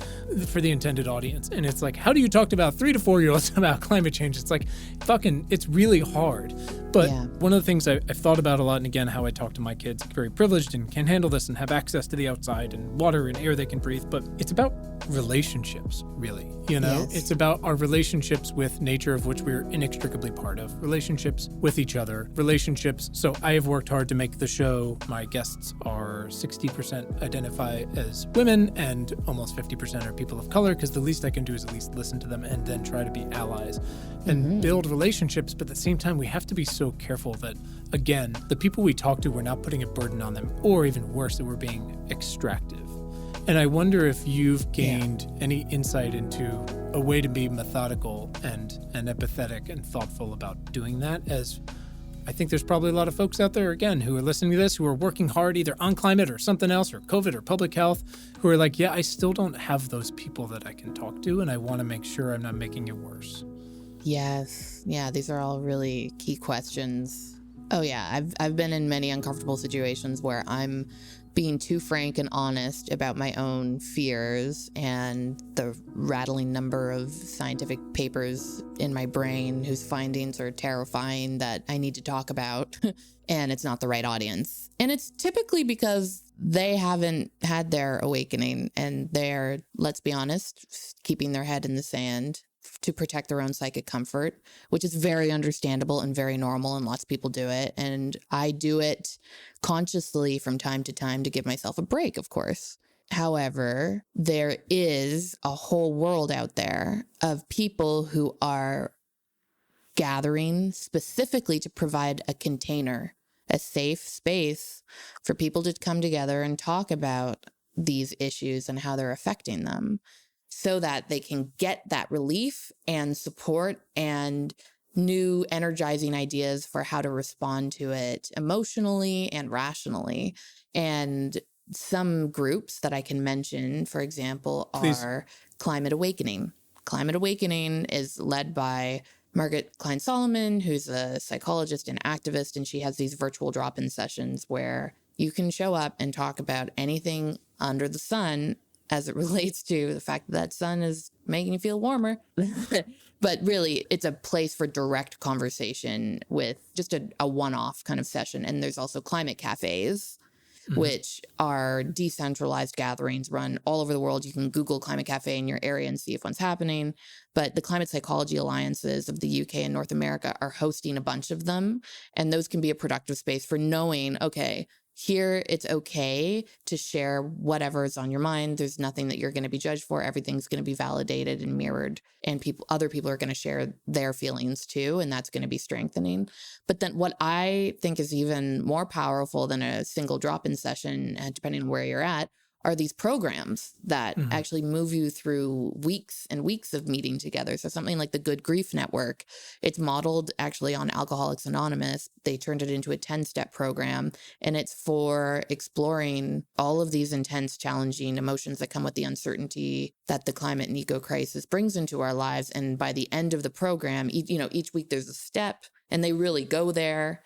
for the intended audience. And it's like, how do you talk to about 3 to 4 year olds about climate change? It's like, fucking, it's really hard. But one of the things I've thought about a lot, and again, how I talk to my kids, very privileged and can handle this and have access to the outside and water and air they can breathe. But it's about relationships, really. You know, it's about our relationships with nature, of which we're inextricably part of, relationships with each other, relationships. So I have worked hard to make the show. My guests are 60% identify as women and almost 50% are people of color, because the least I can do is at least listen to them and then try to be allies and build relationships. But at the same time, we have to be so careful that, again, the people we talk to, we're not putting a burden on them, or even worse, that we're being extractive. And I wonder if you've gained any insight into a way to be methodical and empathetic and thoughtful about doing that, as I think there's probably a lot of folks out there, again, who are listening to this, who are working hard either on climate or something else or COVID or public health, who are like, I still don't have those people that I can talk to, and I want to make sure I'm not making it worse. Yes. Yeah, these are all really key questions. Oh, yeah. I've been in many uncomfortable situations where I'm being too frank and honest about my own fears and the rattling number of scientific papers in my brain whose findings are terrifying that I need to talk about, and it's not the right audience. And it's typically because they haven't had their awakening and they're, let's be honest, keeping their head in the sand to protect their own psychic comfort, which is very understandable and very normal, and lots of people do it. And I do it consciously from time to time to give myself a break, of course. However, there is a whole world out there of people who are gathering specifically to provide a container, a safe space for people to come together and talk about these issues and how they're affecting them, so that they can get that relief and support and new energizing ideas for how to respond to it emotionally and rationally. And some groups that I can mention, for example, are Climate Awakening. Climate Awakening is led by Margaret Klein-Solomon, who's a psychologist and activist, and she has these virtual drop-in sessions where you can show up and talk about anything under the sun as it relates to the fact that sun is making you feel warmer. But really, it's a place for direct conversation with just a one-off kind of session. And there's also climate cafes, which are decentralized gatherings run all over the world. You can Google Climate Cafe in your area and see if one's happening. But the Climate Psychology Alliances of the UK and North America are hosting a bunch of them. And those can be a productive space for knowing, okay, here it's okay to share whatever's on your mind. There's nothing that you're going to be judged for. Everything's going to be validated and mirrored, and other people are going to share their feelings too, and that's going to be strengthening. But then what I think is even more powerful than a single drop-in session, depending on where you're at, are these programs that actually move you through weeks and weeks of meeting together. So something like the Good Grief Network, it's modeled actually on Alcoholics Anonymous. They turned it into a 10-step program, and it's for exploring all of these intense, challenging emotions that come with the uncertainty that the climate and eco crisis brings into our lives. And by the end of the program, each week there's a step, and they really go there,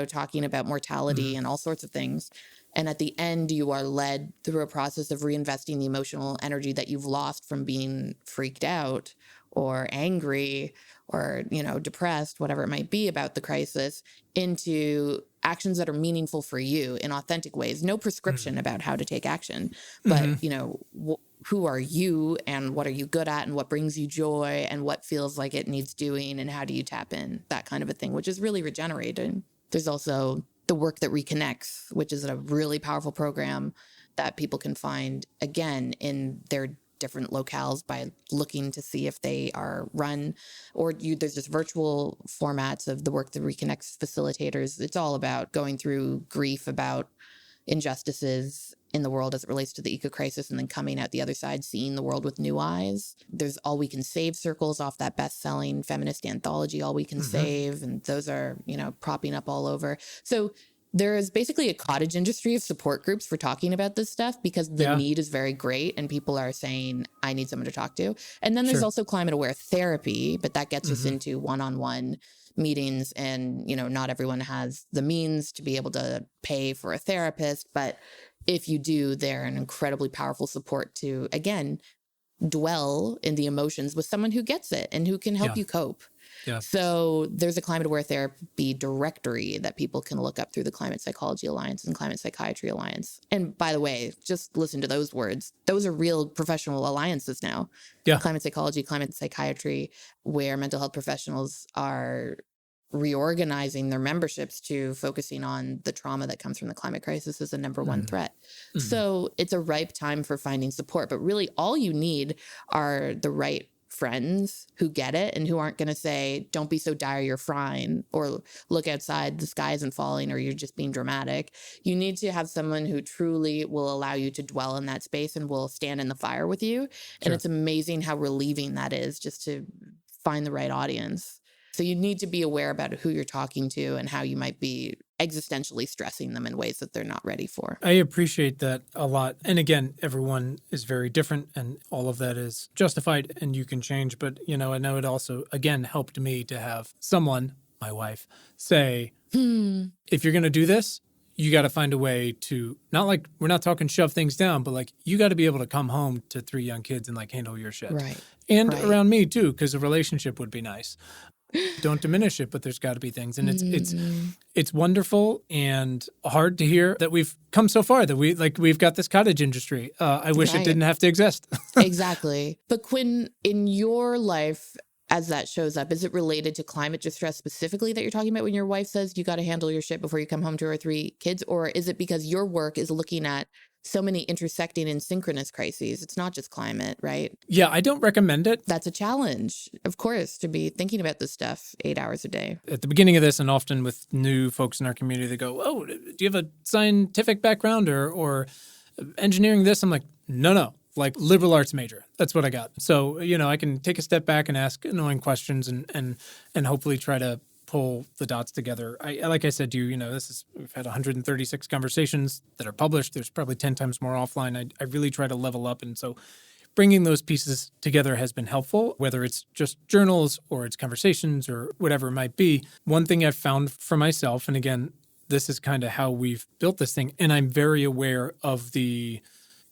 talking about mortality and all sorts of things. And at the end, you are led through a process of reinvesting the emotional energy that you've lost from being freaked out or angry or, depressed, whatever it might be about the crisis, into actions that are meaningful for you in authentic ways. No prescription about how to take action, but, who are you and what are you good at and what brings you joy and what feels like it needs doing and how do you tap in, that kind of a thing, which is really regenerating. There's also the Work That Reconnects, which is a really powerful program that people can find, again, in their different locales by looking to see if they are run, or there's just virtual formats of the Work That Reconnects facilitators. It's all about going through grief about injustices in the world as it relates to the eco crisis, and then coming out the other side, seeing the world with new eyes. There's All We Can Save circles off that best-selling feminist anthology, All We Can Save, and those are, propping up all over. So there is basically a cottage industry of support groups for talking about this stuff because the need is very great and people are saying, I need someone to talk to. And then there's also climate-aware therapy, but that gets us into one-on-one meetings, and, not everyone has the means to be able to pay for a therapist, but if you do, they're an incredibly powerful support to, again, dwell in the emotions with someone who gets it and who can help you cope. Yeah. So there's a climate aware therapy directory that people can look up through the Climate Psychology Alliance and Climate Psychiatry Alliance. And by the way, just listen to those words. Those are real professional alliances now. Yeah. Climate psychology, climate psychiatry, where mental health professionals are reorganizing their memberships to focusing on the trauma that comes from the climate crisis as the number one threat. So it's a ripe time for finding support, but really all you need are the right friends who get it and who aren't going to say, don't be so dire, you're fine, or look outside, the sky isn't falling, or you're just being dramatic. You need to have someone who truly will allow you to dwell in that space and will stand in the fire with you. And it's amazing how relieving that is just to find the right audience. So you need to be aware about who you're talking to and how you might be existentially stressing them in ways that they're not ready for. I appreciate that a lot. And again, everyone is very different and all of that is justified and you can change. But, I know it also, again, helped me to have someone, my wife, say, if you're going to do this, you got to find a way to, not like, we're not talking shove things down, but like, you got to be able to come home to 3 young kids and like handle your shit. Right. And around me too, because a relationship would be nice. Don't diminish it, but there's got to be things. And it's wonderful and hard to hear that we've come so far, that we've got this cottage industry. I wish it didn't have to exist. Exactly. But Quinn, in your life, as that shows up, is it related to climate distress specifically that you're talking about when your wife says you got to handle your shit before you come home to our 3 kids? Or is it because your work is looking at so many intersecting and synchronous crises? It's not just climate, right? Yeah, I don't recommend it. That's a challenge, of course, to be thinking about this stuff 8 hours a day. At the beginning of this, and often with new folks in our community, they go, oh, do you have a scientific background or engineering this? I'm like, no. Like liberal arts major. That's what I got. So, I can take a step back and ask annoying questions and hopefully try to pull the dots together. Like I said to you, we've had 136 conversations that are published. There's probably 10 times more offline. I really try to level up. And so bringing those pieces together has been helpful, whether it's just journals or it's conversations or whatever it might be. One thing I've found for myself, and again, this is kind of how we've built this thing, and I'm very aware of the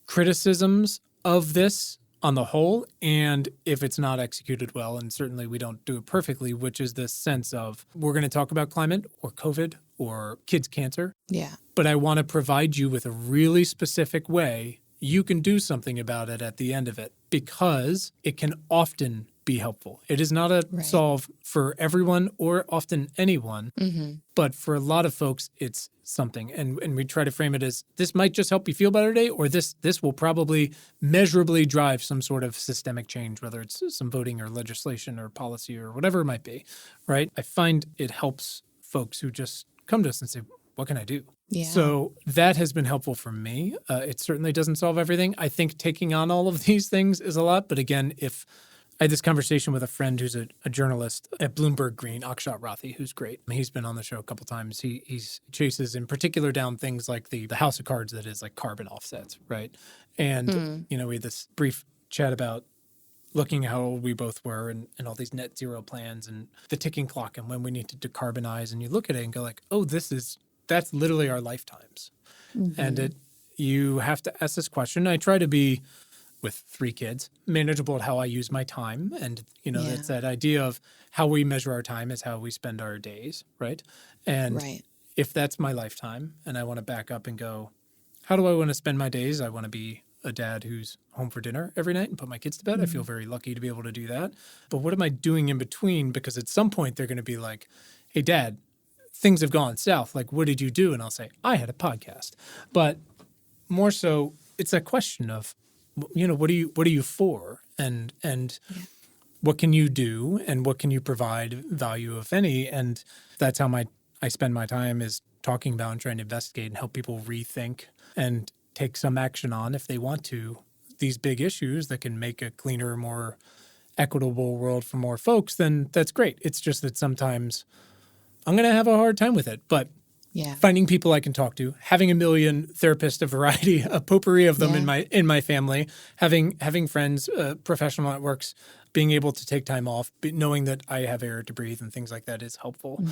criticisms of this on the whole, and if it's not executed well, and certainly we don't do it perfectly, which is this sense of we're going to talk about climate or COVID or kids' cancer. Yeah. But I want to provide you with a really specific way you can do something about it at the end of it, because it can often be helpful. It is not a solve for everyone or often anyone, but for a lot of folks, it's something. And we try to frame it as this might just help you feel better today, or this will probably measurably drive some sort of systemic change, whether it's some voting or legislation or policy or whatever it might be, right? I find it helps folks who just come to us and say, what can I do? Yeah. So that has been helpful for me. It certainly doesn't solve everything. I think taking on all of these things is a lot. But again, if I had this conversation with a friend who's a journalist at Bloomberg Green, Akshat Rathi, who's great. He's been on the show a couple times. He chases in particular down things like the house of cards that is like carbon offsets, right? And, we had this brief chat about looking at how old we both were and all these net zero plans and the ticking clock and when we need to decarbonize. And you look at it and go like, oh, that's literally our lifetimes. And you have to ask this question. I try to be, with 3 kids, manageable at how I use my time. And, it's that idea of how we measure our time is how we spend our days, right? And if that's my lifetime and I want to back up and go, how do I want to spend my days? I want to be a dad who's home for dinner every night and put my kids to bed. I feel very lucky to be able to do that. But what am I doing in between? Because at some point they're going to be like, hey, Dad, things have gone south. Like, what did you do? And I'll say, I had a podcast. But more so, it's that question of, what are you for? And what can you do? And what can you provide value, if any? And that's how I spend my time, is talking about and trying to investigate and help people rethink and take some action on, if they want to, these big issues that can make a cleaner, more equitable world for more folks. Then that's great. It's just that sometimes I'm going to have a hard time with it. But finding people I can talk to, having a million therapists, a variety, a potpourri of them in my family, having friends, professional networks, being able to take time off, knowing that I have air to breathe and things like that is helpful.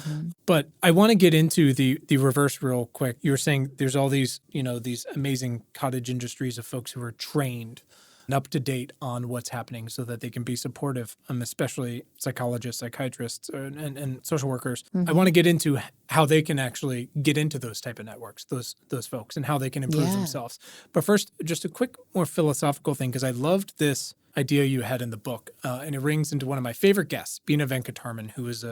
But I want to get into the reverse real quick. You were saying there's all these, these amazing cottage industries of folks who are trained and up to date on what's happening so that they can be supportive, especially psychologists, psychiatrists, and social workers. I want to get into how they can actually get into those type of networks, those folks, and how they can improve themselves. But first, just a quick, more philosophical thing, because I loved this idea you had in the book, and it rings into one of my favorite guests, Bina Venkatarman, who is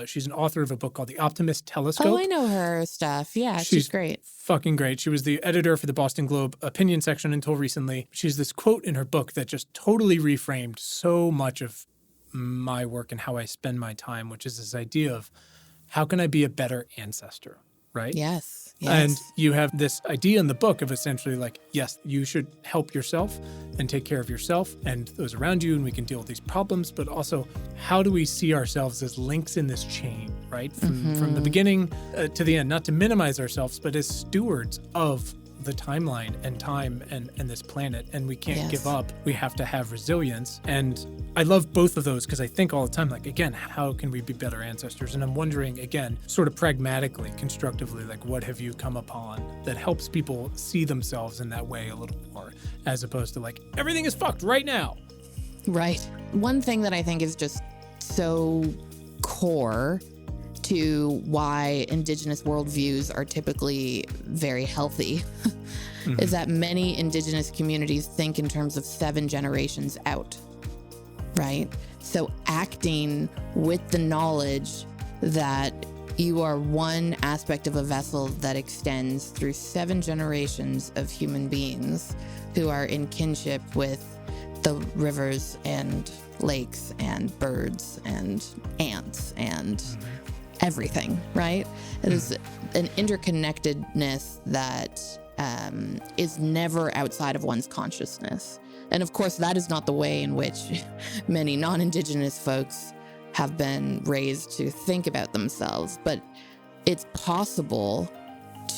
she's an author of a book called The Optimist Telescope. Oh, I know her stuff. Yeah, she's great. Fucking great. She was the editor for the Boston Globe opinion section until recently. She has this quote in her book that just totally reframed so much of my work and how I spend my time, which is this idea of how can I be a better ancestor, right? Yes. And you have this idea in the book of essentially like, yes, you should help yourself and take care of yourself and those around you, and we can deal with these problems, but also how do we see ourselves as links in this chain, right? From the beginning to the end, not to minimize ourselves, but as stewards of the timeline and time and this planet, and we can't give up. We have to have resilience. And I love both of those because I think all the time, like, again, how can we be better ancestors? And I'm wondering, again, sort of pragmatically, constructively, like, what have you come upon that helps people see themselves in that way a little more, as opposed to like, everything is fucked right now. Right. One thing that I think is just so core to why Indigenous worldviews are typically very healthy is that many Indigenous communities think in terms of 7 generations out, right? So acting with the knowledge that you are one aspect of a vessel that extends through 7 generations of human beings who are in kinship with the rivers and lakes and birds and ants and everything, right? It is an interconnectedness that is never outside of one's consciousness. And of course, that is not the way in which many non-Indigenous folks have been raised to think about themselves. But it's possible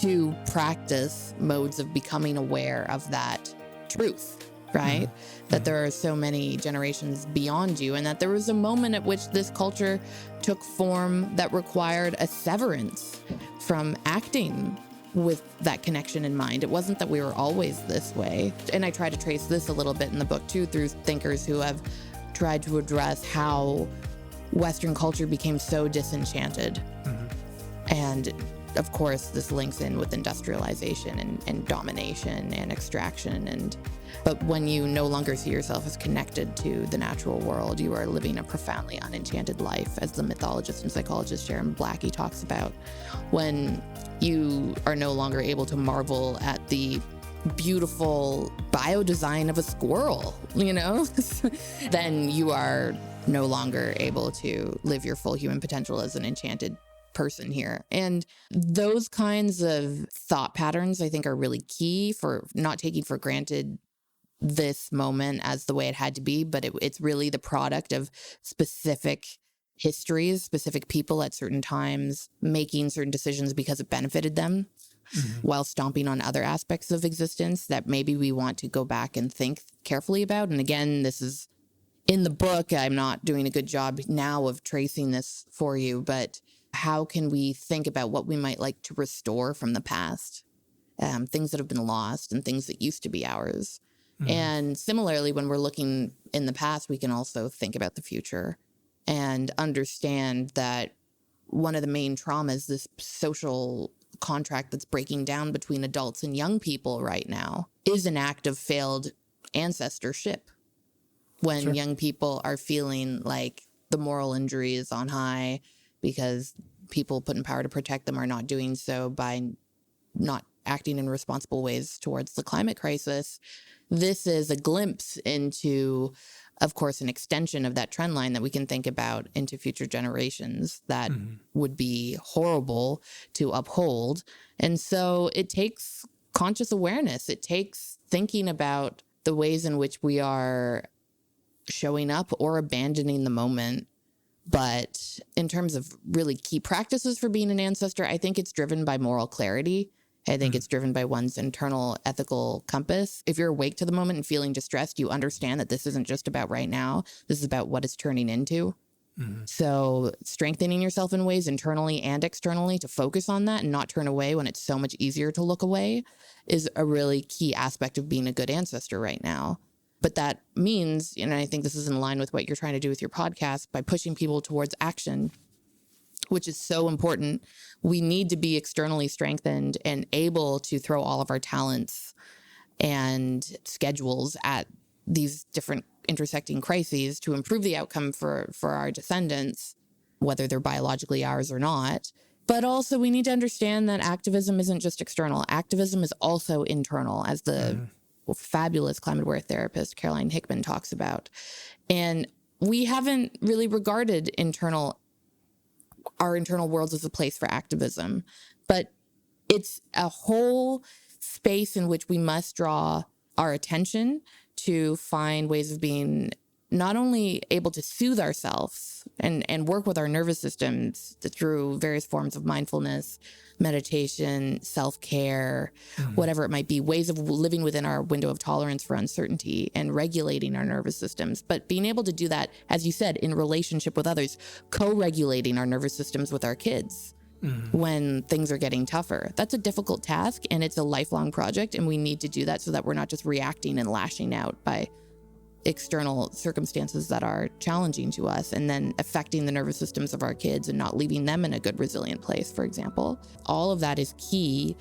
to practice modes of becoming aware of that truth, right? That there are so many generations beyond you, and that there was a moment at which this culture took form that required a severance from acting with that connection in mind. It wasn't that we were always this way. And I try to trace this a little bit in the book too, through thinkers who have tried to address how Western culture became so disenchanted and of course, this links in with industrialization and domination and extraction. But when you no longer see yourself as connected to the natural world, you are living a profoundly unenchanted life, as the mythologist and psychologist Sharon Blackie talks about. When you are no longer able to marvel at the beautiful biodesign of a squirrel, then you are no longer able to live your full human potential as an enchanted person here. And those kinds of thought patterns, I think, are really key for not taking for granted this moment as the way it had to be, but it's really the product of specific histories, specific people at certain times making certain decisions because it benefited them, while stomping on other aspects of existence that maybe we want to go back and think carefully about. And again, this is in the book. I'm not doing a good job now of tracing this for you, but how can we think about what we might like to restore from the past? Things that have been lost and things that used to be ours. And similarly, when we're looking in the past, we can also think about the future and understand that one of the main traumas, this social contract that's breaking down between adults and young people right now, is an act of failed ancestorship. When young people are feeling like the moral injury is on high because people put in power to protect them are not doing so by not acting in responsible ways towards the climate crisis. This is a glimpse into, of course, an extension of that trend line that we can think about into future generations that would be horrible to uphold. And so it takes conscious awareness. It takes thinking about the ways in which we are showing up or abandoning the moment. But in terms of really key practices for being an ancestor, I think it's driven by moral clarity. I think it's driven by one's internal ethical compass. If you're awake to the moment and feeling distressed, you understand that this isn't just about right now. This is about what it's turning into. So strengthening yourself in ways internally and externally to focus on that and not turn away when it's so much easier to look away is a really key aspect of being a good ancestor right now. But that means, and I think this is in line with what you're trying to do with your podcast, by pushing people towards action, which is so important. We need to be externally strengthened and able to throw all of our talents and schedules at these different intersecting crises to improve the outcome for our descendants, whether they're biologically ours or not. But also we need to understand that activism isn't just external. Activism is also internal, as the fabulous climate-aware therapist Caroline Hickman talks about. And we haven't really regarded our internal worlds as a place for activism, but it's a whole space in which we must draw our attention to find ways of being not only able to soothe ourselves and work with our nervous systems through various forms of mindfulness, meditation, self-care, whatever it might be, ways of living within our window of tolerance for uncertainty and regulating our nervous systems. But being able to do that, as you said, in relationship with others, co-regulating our nervous systems with our kids when things are getting tougher. That's a difficult task, and it's a lifelong project, and we need to do that so that we're not just reacting and lashing out by external circumstances that are challenging to us and then affecting the nervous systems of our kids and not leaving them in a good, resilient place, for example. All of that is key,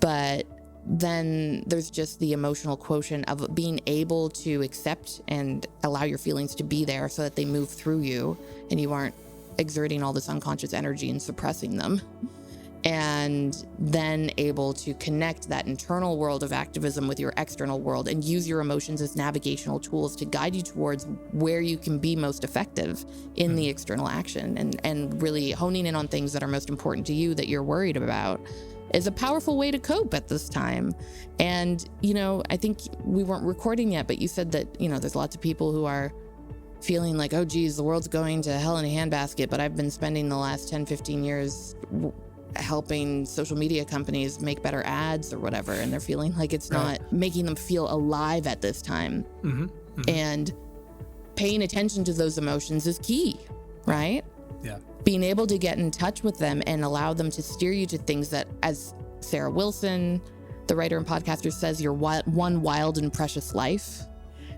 but then there's just the emotional quotient of being able to accept and allow your feelings to be there so that they move through you and you aren't exerting all this unconscious energy and suppressing them. And then able to connect that internal world of activism with your external world and use your emotions as navigational tools to guide you towards where you can be most effective in the external action, and really honing in on things that are most important to you that you're worried about is a powerful way to cope at this time. And, I think we weren't recording yet, but you said that, there's lots of people who are feeling like, oh, geez, the world's going to hell in a handbasket, but I've been spending the last 10, 15 years helping social media companies make better ads or whatever, and they're feeling like it's not making them feel alive at this time. And paying attention to those emotions is key, right? Yeah. Being able to get in touch with them and allow them to steer you to things that, as Sarah Wilson, the writer and podcaster, says, your one wild and precious life,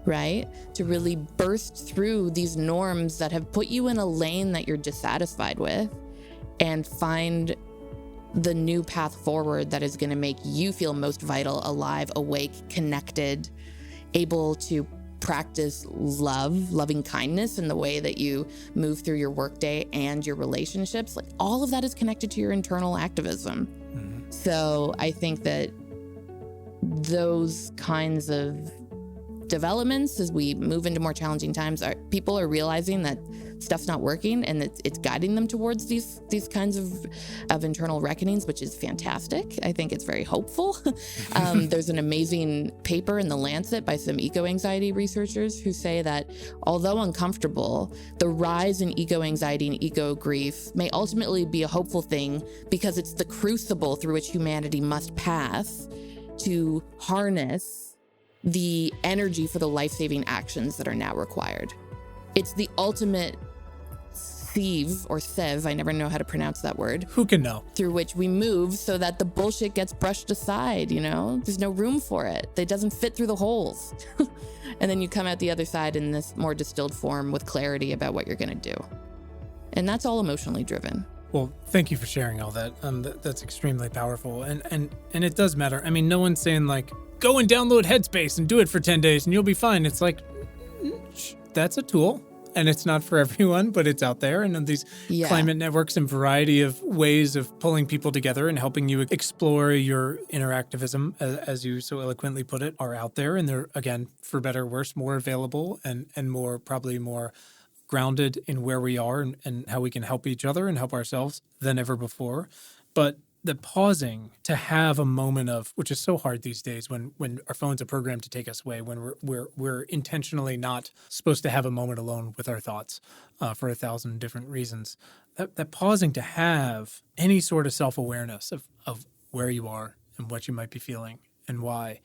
right? To really burst through these norms that have put you in a lane that you're dissatisfied with and find the new path forward that is going to make you feel most vital, alive, awake, connected, able to practice loving kindness in the way that you move through your workday and your relationships. Like, all of that is connected to your internal activism. Mm-hmm. So I think that those kinds of developments, as we move into more challenging times, people are realizing that stuff's not working, and it's guiding them towards these kinds of internal reckonings, which is fantastic. I think it's very hopeful. There's an amazing paper in The Lancet by some eco-anxiety researchers who say that although uncomfortable, the rise in eco-anxiety and eco-grief may ultimately be a hopeful thing, because it's the crucible through which humanity must pass to harness the energy for the life-saving actions that are now required. It's the ultimate sieve, or sieve, I never know how to pronounce that word. Who can know? Through which we move so that the bullshit gets brushed aside, There's no room for it. It doesn't fit through the holes. And then you come out the other side in this more distilled form with clarity about what you're going to do. And that's all emotionally driven. Well, thank you for sharing all that. That's extremely powerful. And it does matter. I mean, no one's saying, like, go and download Headspace and do it for 10 days and you'll be fine. It's like, that's a tool, and it's not for everyone, but it's out there. And these climate networks and variety of ways of pulling people together and helping you explore your inner activism, as you so eloquently put it, are out there. And they're, again, for better or worse, more available and probably more grounded in where we are and how we can help each other and help ourselves than ever before. But the pausing to have a moment of, which is so hard these days when our phones are programmed to take us away, when we're intentionally not supposed to have a moment alone with our thoughts for 1,000 different reasons. That pausing to have any sort of self-awareness of where you are and what you might be feeling and why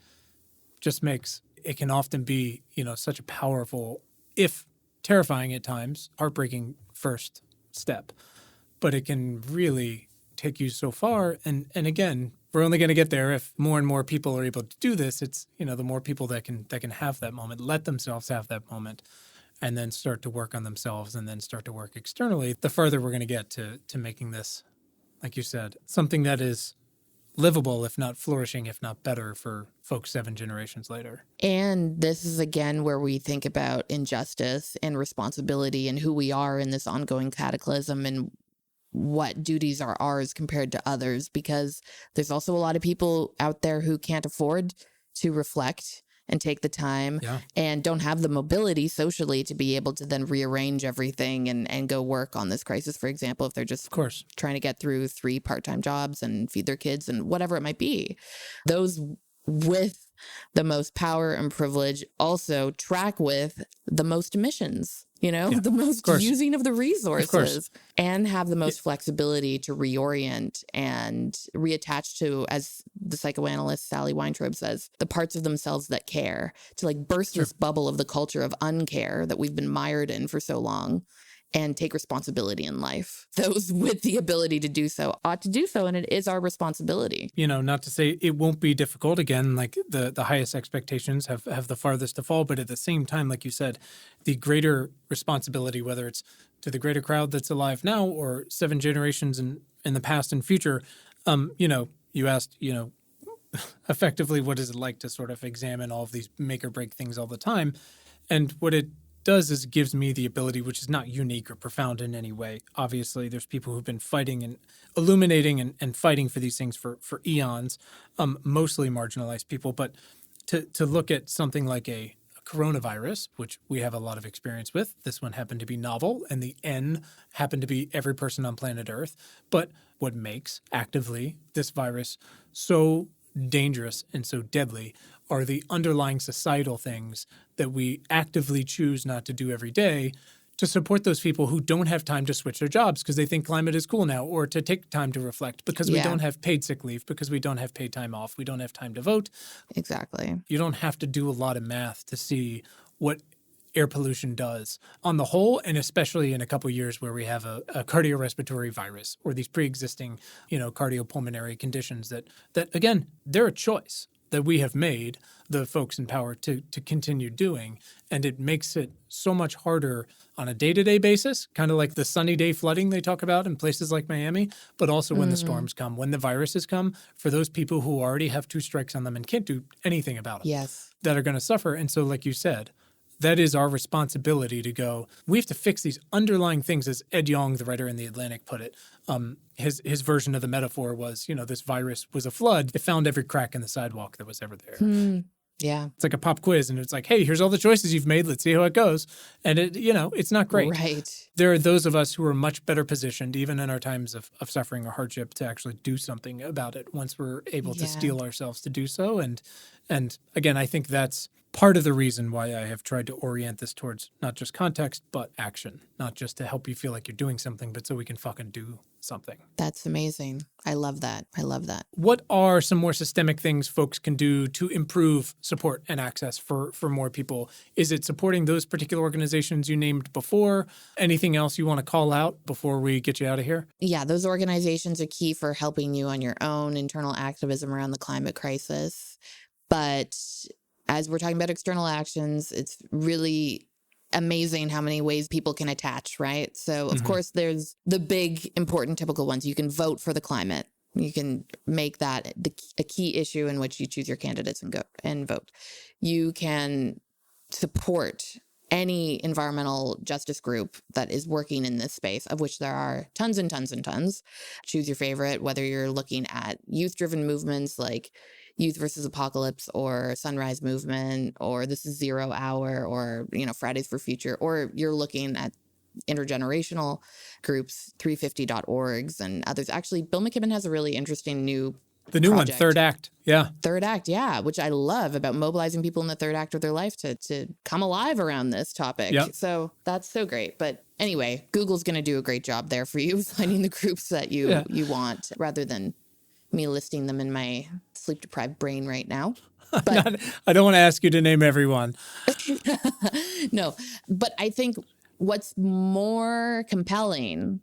just makes, it can often be, such a powerful, if terrifying at times, heartbreaking first step. But it can really take you so far. And again, we're only going to get there if more and more people are able to do this. It's, the more people that can have that moment, let themselves have that moment, and then start to work on themselves and then start to work externally, the further we're going to get to making this, like you said, something that is livable, if not flourishing, if not better for folks 7 generations later. And this is, again, where we think about injustice and responsibility and who we are in this ongoing cataclysm and what duties are ours compared to others, because there's also a lot of people out there who can't afford to reflect and take the time and don't have the mobility socially to be able to then rearrange everything and go work on this crisis, for example, if they're just trying to get through 3 part-time jobs and feed their kids and whatever it might be. Those with the most power and privilege also track with the most emissions, the most using of the resources, and have the most flexibility to reorient and reattach to, as the psychoanalyst Sally Weintraub says, the parts of themselves that care, to like burst this bubble of the culture of uncare that we've been mired in for so long and take responsibility in life. Those with the ability to do so ought to do so, and it is our responsibility. Not to say it won't be difficult. Again, like the highest expectations have the farthest to fall, but at the same time, like you said, the greater responsibility, whether it's to the greater crowd that's alive now or 7 generations in the past and future, you asked, effectively, what is it like to sort of examine all of these make or break things all the time? And what it does is it gives me the ability, which is not unique or profound in any way. Obviously, there's people who've been fighting and illuminating and fighting for these things for eons, mostly marginalized people. But to look at something like a coronavirus, which we have a lot of experience with, this one happened to be novel, and the N happened to be every person on planet Earth. But what makes actively this virus so dangerous and so deadly are the underlying societal things that we actively choose not to do every day to support those people who don't have time to switch their jobs because they think climate is cool now, or to take time to reflect because we don't have paid sick leave, because we don't have paid time off, we don't have time to vote. Exactly. You don't have to do a lot of math to see what air pollution does on the whole, and especially in a couple of years where we have a cardiorespiratory virus or these pre-existing, cardiopulmonary conditions that again, they're a choice. that we have made, the folks in power, to continue doing. And it makes it so much harder on a day-to-day basis, kind of like the sunny day flooding they talk about in places like Miami, but also when the storms come, when the viruses come, for those people who already have 2 strikes on them and can't do anything about it, Yes. that are going to suffer. And so, like you said, that is our responsibility to go, we have to fix these underlying things, as Ed Yong, the writer in The Atlantic, put it. His version of the metaphor was, this virus was a flood. It found every crack in the sidewalk that was ever there. Yeah. It's like a pop quiz, and it's like, hey, here's all the choices you've made. Let's see how it goes. And it's not great. Right. There are those of us who are much better positioned, even in our times of suffering or hardship, to actually do something about it once we're able to steel ourselves to do so. And again, I think that's part of the reason why I have tried to orient this towards not just context, but action. Not just to help you feel like you're doing something, but so we can fucking do something. That's amazing. I love that. I love that. What are some more systemic things folks can do to improve support and access for more people? Is it supporting those particular organizations you named before? Anything else you want to call out before we get you out of here? Yeah, those organizations are key for helping you on your own internal activism around the climate crisis. But as we're talking about external actions, it's really amazing how many ways people can attach, right? So, of course, there's the big, important, typical ones. You can vote for the climate. You can make that a key issue in which you choose your candidates and vote. You can support any environmental justice group that is working in this space, of which there are tons and tons and tons. Choose your favorite, whether you're looking at youth-driven movements like Youth versus Apocalypse or Sunrise Movement or This is 0 Hour or, Fridays for Future, or you're looking at intergenerational groups, 350.orgs and others. Actually, Bill McKibben has a really interesting new project. One, Third Act. Yeah. Third Act, yeah, which I love, about mobilizing people in the third act of their life to come alive around this topic. Yep. So that's so great. But anyway, Google's going to do a great job there for you, finding the groups that you want, rather than me listing them in my sleep-deprived brain right now. But I don't want to ask you to name everyone. No, but I think what's more compelling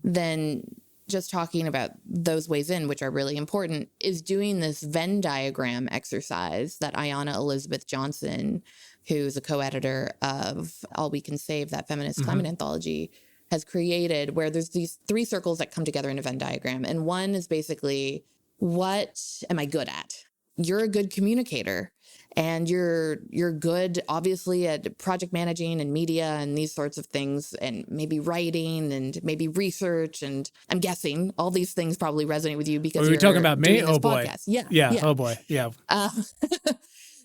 than just talking about those ways in, which are really important, is doing this Venn diagram exercise that Ayanna Elizabeth Johnson, who's a co-editor of All We Can Save, that feminist climate anthology, has created, where there's these 3 circles that come together in a Venn diagram. And one is basically, what am I good at? You're a good communicator, and you're good, obviously, at project managing and media and these sorts of things, and maybe writing and maybe research. And I'm guessing all these things probably resonate with you because you're talking about me? Oh boy. Podcast. Yeah. Oh boy. Yeah.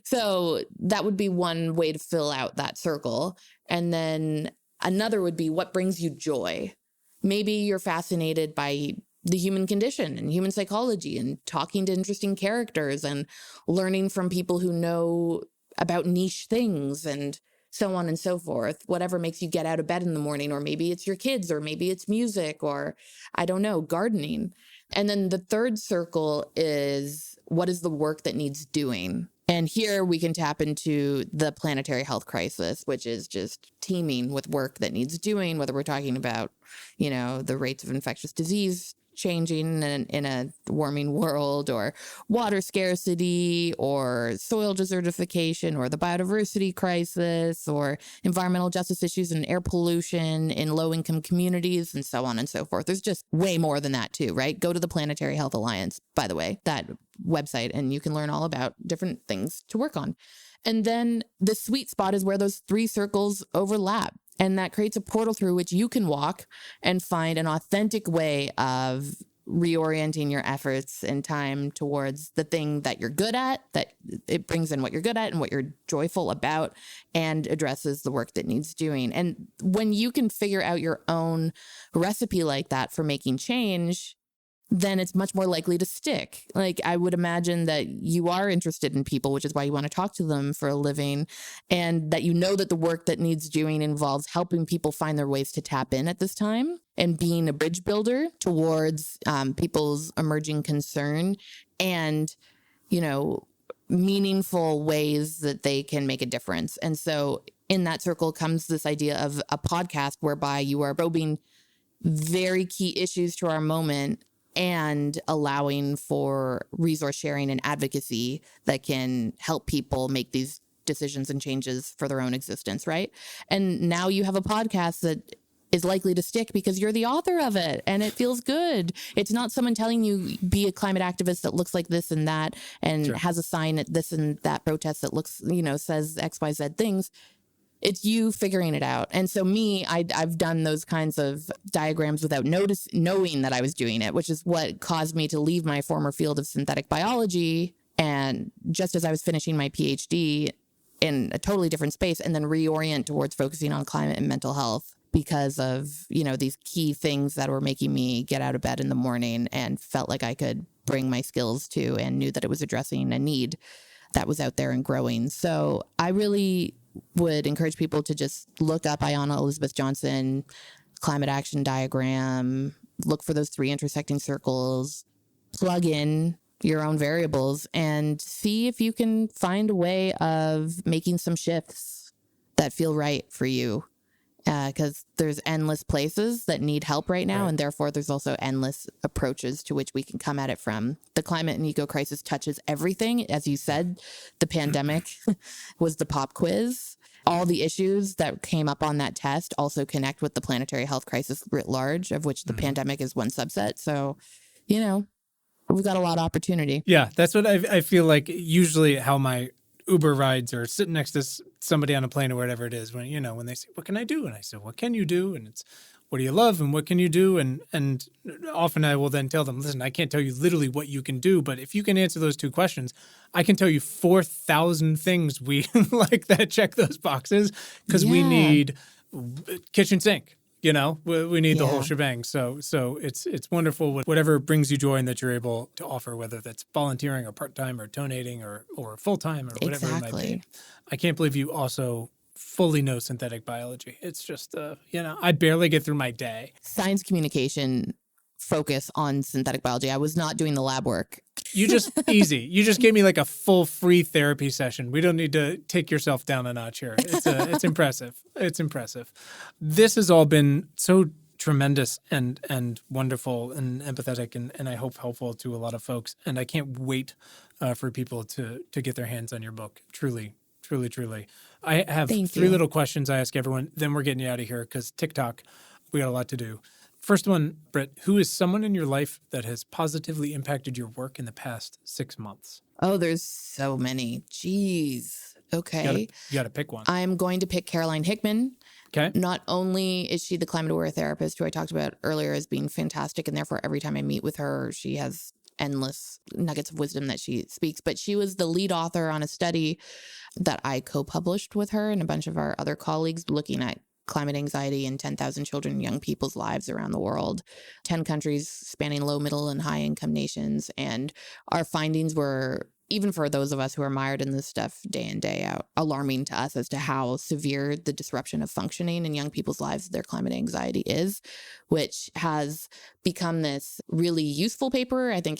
So that would be one way to fill out that circle. And then another would be, what brings you joy? Maybe you're fascinated by the human condition and human psychology and talking to interesting characters and learning from people who know about niche things and so on and so forth. Whatever makes you get out of bed in the morning, or maybe it's your kids, or maybe it's music, or I don't know, gardening. And then the third circle is, what is the work that needs doing? And here we can tap into the planetary health crisis, which is just teeming with work that needs doing, whether we're talking about, the rates of infectious disease changing in a warming world, or water scarcity, or soil desertification, or the biodiversity crisis, or environmental justice issues and air pollution in low-income communities, and so on and so forth. There's just way more than that too, right? Go to the Planetary Health Alliance, by the way, that website, and you can learn all about different things to work on. And then the sweet spot is where those 3 circles overlap. And that creates a portal through which you can walk and find an authentic way of reorienting your efforts and time towards the thing that you're good at, that it brings in what you're good at and what you're joyful about, and addresses the work that needs doing. And when you can figure out your own recipe like that for making change, then it's much more likely to stick. Like, I would imagine that you are interested in people, which is why you want to talk to them for a living, and that that the work that needs doing involves helping people find their ways to tap in at this time and being a bridge builder towards people's emerging concern and, meaningful ways that they can make a difference. And so in that circle comes this idea of a podcast whereby you are probing very key issues to our moment and allowing for resource sharing and advocacy that can help people make these decisions and changes for their own existence, right? And now you have a podcast that is likely to stick because you're the author of it and it feels good. It's not someone telling you be a climate activist that looks like this and that and has a sign at this and that protest that looks, says XYZ things. It's you figuring it out. And so I've done those kinds of diagrams without knowing that I was doing it, which is what caused me to leave my former field of synthetic biology. And just as I was finishing my PhD in a totally different space and then reorient towards focusing on climate and mental health because of, these key things that were making me get out of bed in the morning and felt like I could bring my skills to and knew that it was addressing a need that was out there and growing. So I really would encourage people to just look up Ayanna Elizabeth Johnson, climate action diagram, look for those 3 intersecting circles, plug in your own variables and see if you can find a way of making some shifts that feel right for you. Because there's endless places that need help right now, and therefore there's also endless approaches to which we can come at it from. The climate and eco crisis touches everything. As you said, the pandemic was the pop quiz. All the issues that came up on that test also connect with the planetary health crisis writ large, of which the pandemic is one subset. So, we've got a lot of opportunity. Yeah, that's what I feel like usually how my Uber rides or sitting next to somebody on a plane or whatever it is when they say, what can I do? And I say, what can you do? And it's, what do you love? And what can you do? And often I will then tell them, listen, I can't tell you literally what you can do, but if you can answer those 2 questions, I can tell you 4,000 things we like that check those boxes because we need kitchen sink. We need the whole shebang. So it's wonderful. Whatever brings you joy and that you're able to offer, whether that's volunteering or part-time or donating or full-time or whatever it might be. I can't believe you also fully know synthetic biology. It's just, I barely get through my day. Science communication focus on synthetic biology. I was not doing the lab work. You just You just gave me like a full free therapy session. We don't need to take yourself down a notch here. It's impressive. It's impressive. This has all been so tremendous and wonderful and empathetic and I hope helpful to a lot of folks. And I can't wait for people to get their hands on your book. Truly, truly, truly. I have 3 little questions I ask everyone. Then we're getting you out of here because TikTok, we got a lot to do. First one, Britt, who is someone in your life that has positively impacted your work in the past 6 months? Oh, there's so many. Jeez. Okay. You got to pick one. I'm going to pick Caroline Hickman. Okay. Not only is she the climate aware therapist who I talked about earlier as being fantastic, and therefore every time I meet with her, she has endless nuggets of wisdom that she speaks, but she was the lead author on a study that I co-published with her and a bunch of our other colleagues looking at climate anxiety in 10,000 children and young people's lives around the world, 10 countries spanning low, middle, and high income nations. And our findings were, even for those of us who are mired in this stuff day in, day out, alarming to us as to how severe the disruption of functioning in young people's lives, their climate anxiety is, which has become this really useful paper. I think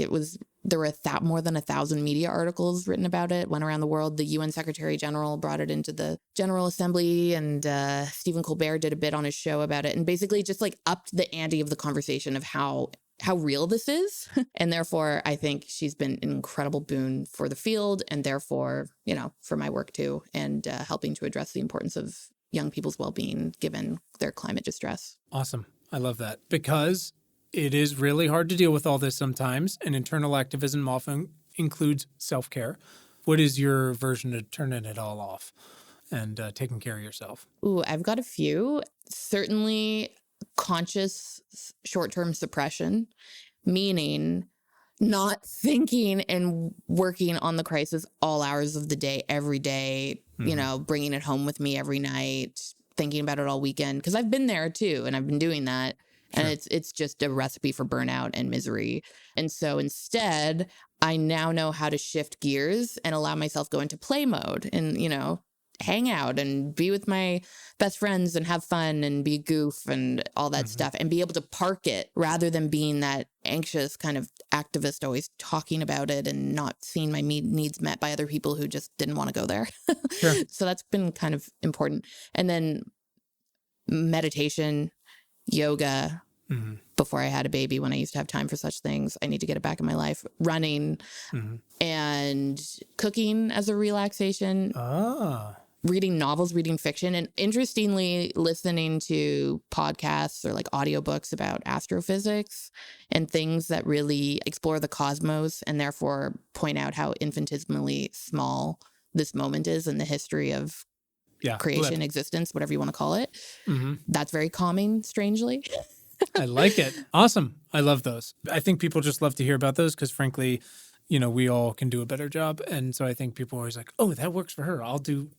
there were more than 1,000 media articles written about it, went around the world. The UN Secretary General brought it into the General Assembly, and Stephen Colbert did a bit on his show about it, and basically just like upped the ante of the conversation of how real this is. And therefore, I think she's been an incredible boon for the field and therefore, for my work too, and helping to address the importance of young people's well-being given their climate distress. Awesome. I love that because it is really hard to deal with all this sometimes, and internal activism often includes self-care. What is your version of turning it all off and taking care of yourself? Ooh, I've got a few. Certainly conscious short-term suppression, meaning not thinking and working on the crisis all hours of the day, every day, bringing it home with me every night, thinking about it all weekend. Because I've been there too, and I've been doing that. And it's just a recipe for burnout and misery. And so instead, I now know how to shift gears and allow myself go into play mode and, hang out and be with my best friends and have fun and be a goof and all that stuff and be able to park it rather than being that anxious kind of activist always talking about it and not seeing my needs met by other people who just didn't want to go there. So that's been kind of important. And then meditation, yoga, before I had a baby, when I used to have time for such things. I need to get it back in my life. Running and cooking as a relaxation. Reading novels, reading fiction, and interestingly, listening to podcasts or like audiobooks about astrophysics and things that really explore the cosmos and therefore point out how infinitesimally small this moment is in the history of creation, existence, whatever you want to call it. That's very calming, strangely. I like it. Awesome. I love those. I think people just love to hear about those because, frankly, you know, we all can do a better job. And so I think people are always like, oh, that works for her. I'll do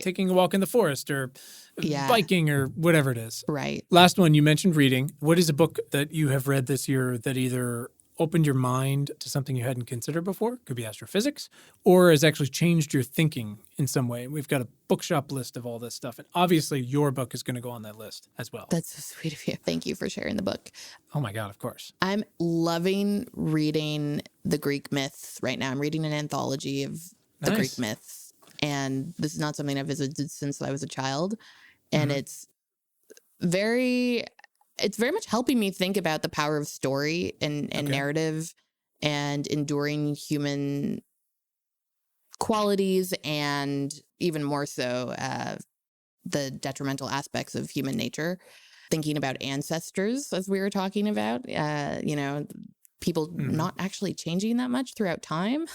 taking a walk in the forest or biking or whatever it is. Right. Last one, you mentioned reading. What is a book that you have read this year that either opened your mind to something you hadn't considered before, could be astrophysics, or has actually changed your thinking in some way? We've got a bookshop list of all this stuff. And obviously your book is going to go on that list as well. That's so sweet of you. Thank you for sharing the book. Oh my God, of course. I'm loving reading the Greek myths right now. I'm reading an anthology of the Greek myths. And this is not something I've visited since I was a child. And it's very much helping me think about the power of story and narrative and enduring human qualities, and even more so the detrimental aspects of human nature. Thinking about ancestors, as we were talking about, you know, people not actually changing that much throughout time,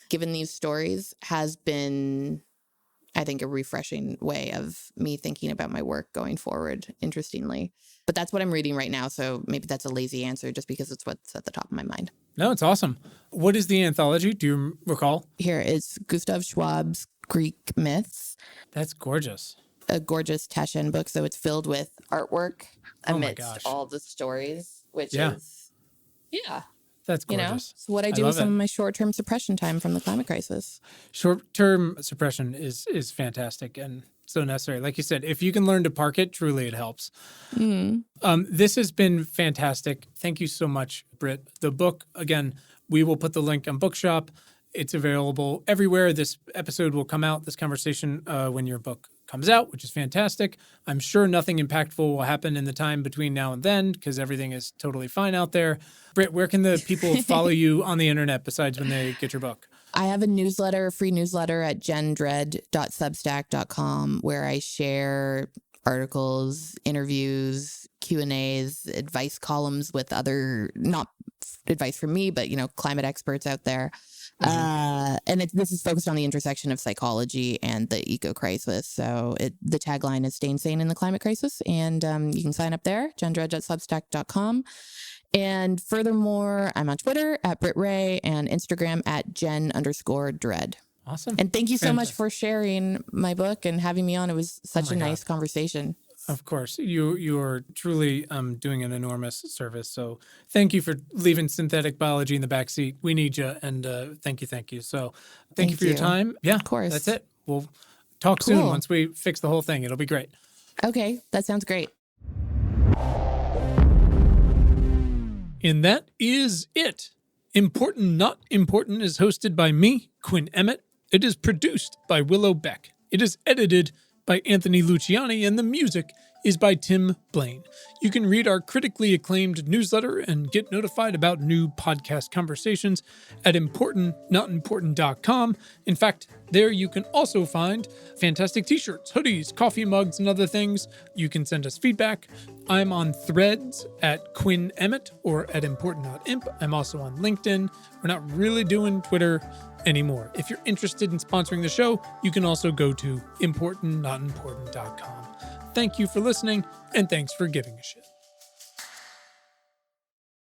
given these stories, has been, I think, a refreshing way of me thinking about my work going forward, interestingly. But that's what I'm reading right now, so maybe that's a lazy answer just because it's what's at the top of my mind. No, it's awesome. What is the anthology? Do you recall? Here, it's Gustav Schwab's Greek Myths. That's gorgeous. A gorgeous Taschen book, so it's filled with artwork amidst all the stories, which is, that's gorgeous. You know, it's what I do with some of my short-term suppression time from the climate crisis. Short-term suppression is fantastic and so necessary. Like you said, if you can learn to park it, truly it helps. This has been fantastic. Thank you so much, Britt. The book, again, we will put the link on Bookshop. It's available everywhere. This episode will come out, this conversation, when your book comes out, which is fantastic. I'm sure nothing impactful will happen in the time between now and then because everything is totally fine out there. Britt, where can the people follow you on the internet besides when they get your book? I have a free newsletter at jendred.substack.com where I share articles, interviews, Q&As, advice columns with other, not advice from me, but, you know, climate experts out there. And this is focused on the intersection of psychology and the eco-crisis. So the tagline is staying sane in the climate crisis. And you can sign up there, jendred.substack.com. And furthermore, I'm on Twitter at Britt Wray and Instagram at Jen_Dread. Awesome. And thank you so much for sharing my book and having me on. It was such a nice conversation. Of course. You are truly doing an enormous service. So thank you for leaving synthetic biology in the backseat. We need you. And thank you. So thank you for your time. Yeah, of course. That's it. We'll talk soon once we fix the whole thing. It'll be great. Okay. That sounds great. And that is it. Important Not Important is hosted by me, Quinn Emmett. It is produced by Willow Beck. It is edited by Anthony Luciani, and the music is by Tim Blaine. You can read our critically acclaimed newsletter and get notified about new podcast conversations at importantnotimportant.com. In fact, there you can also find fantastic t-shirts, hoodies, coffee mugs, and other things. You can send us feedback. I'm on Threads at Quinn Emmett or at importantnotimp. I'm also on LinkedIn. We're not really doing Twitter anymore. If you're interested in sponsoring the show, you can also go to importantnotimportant.com. Thank you for listening, and thanks for giving a shit.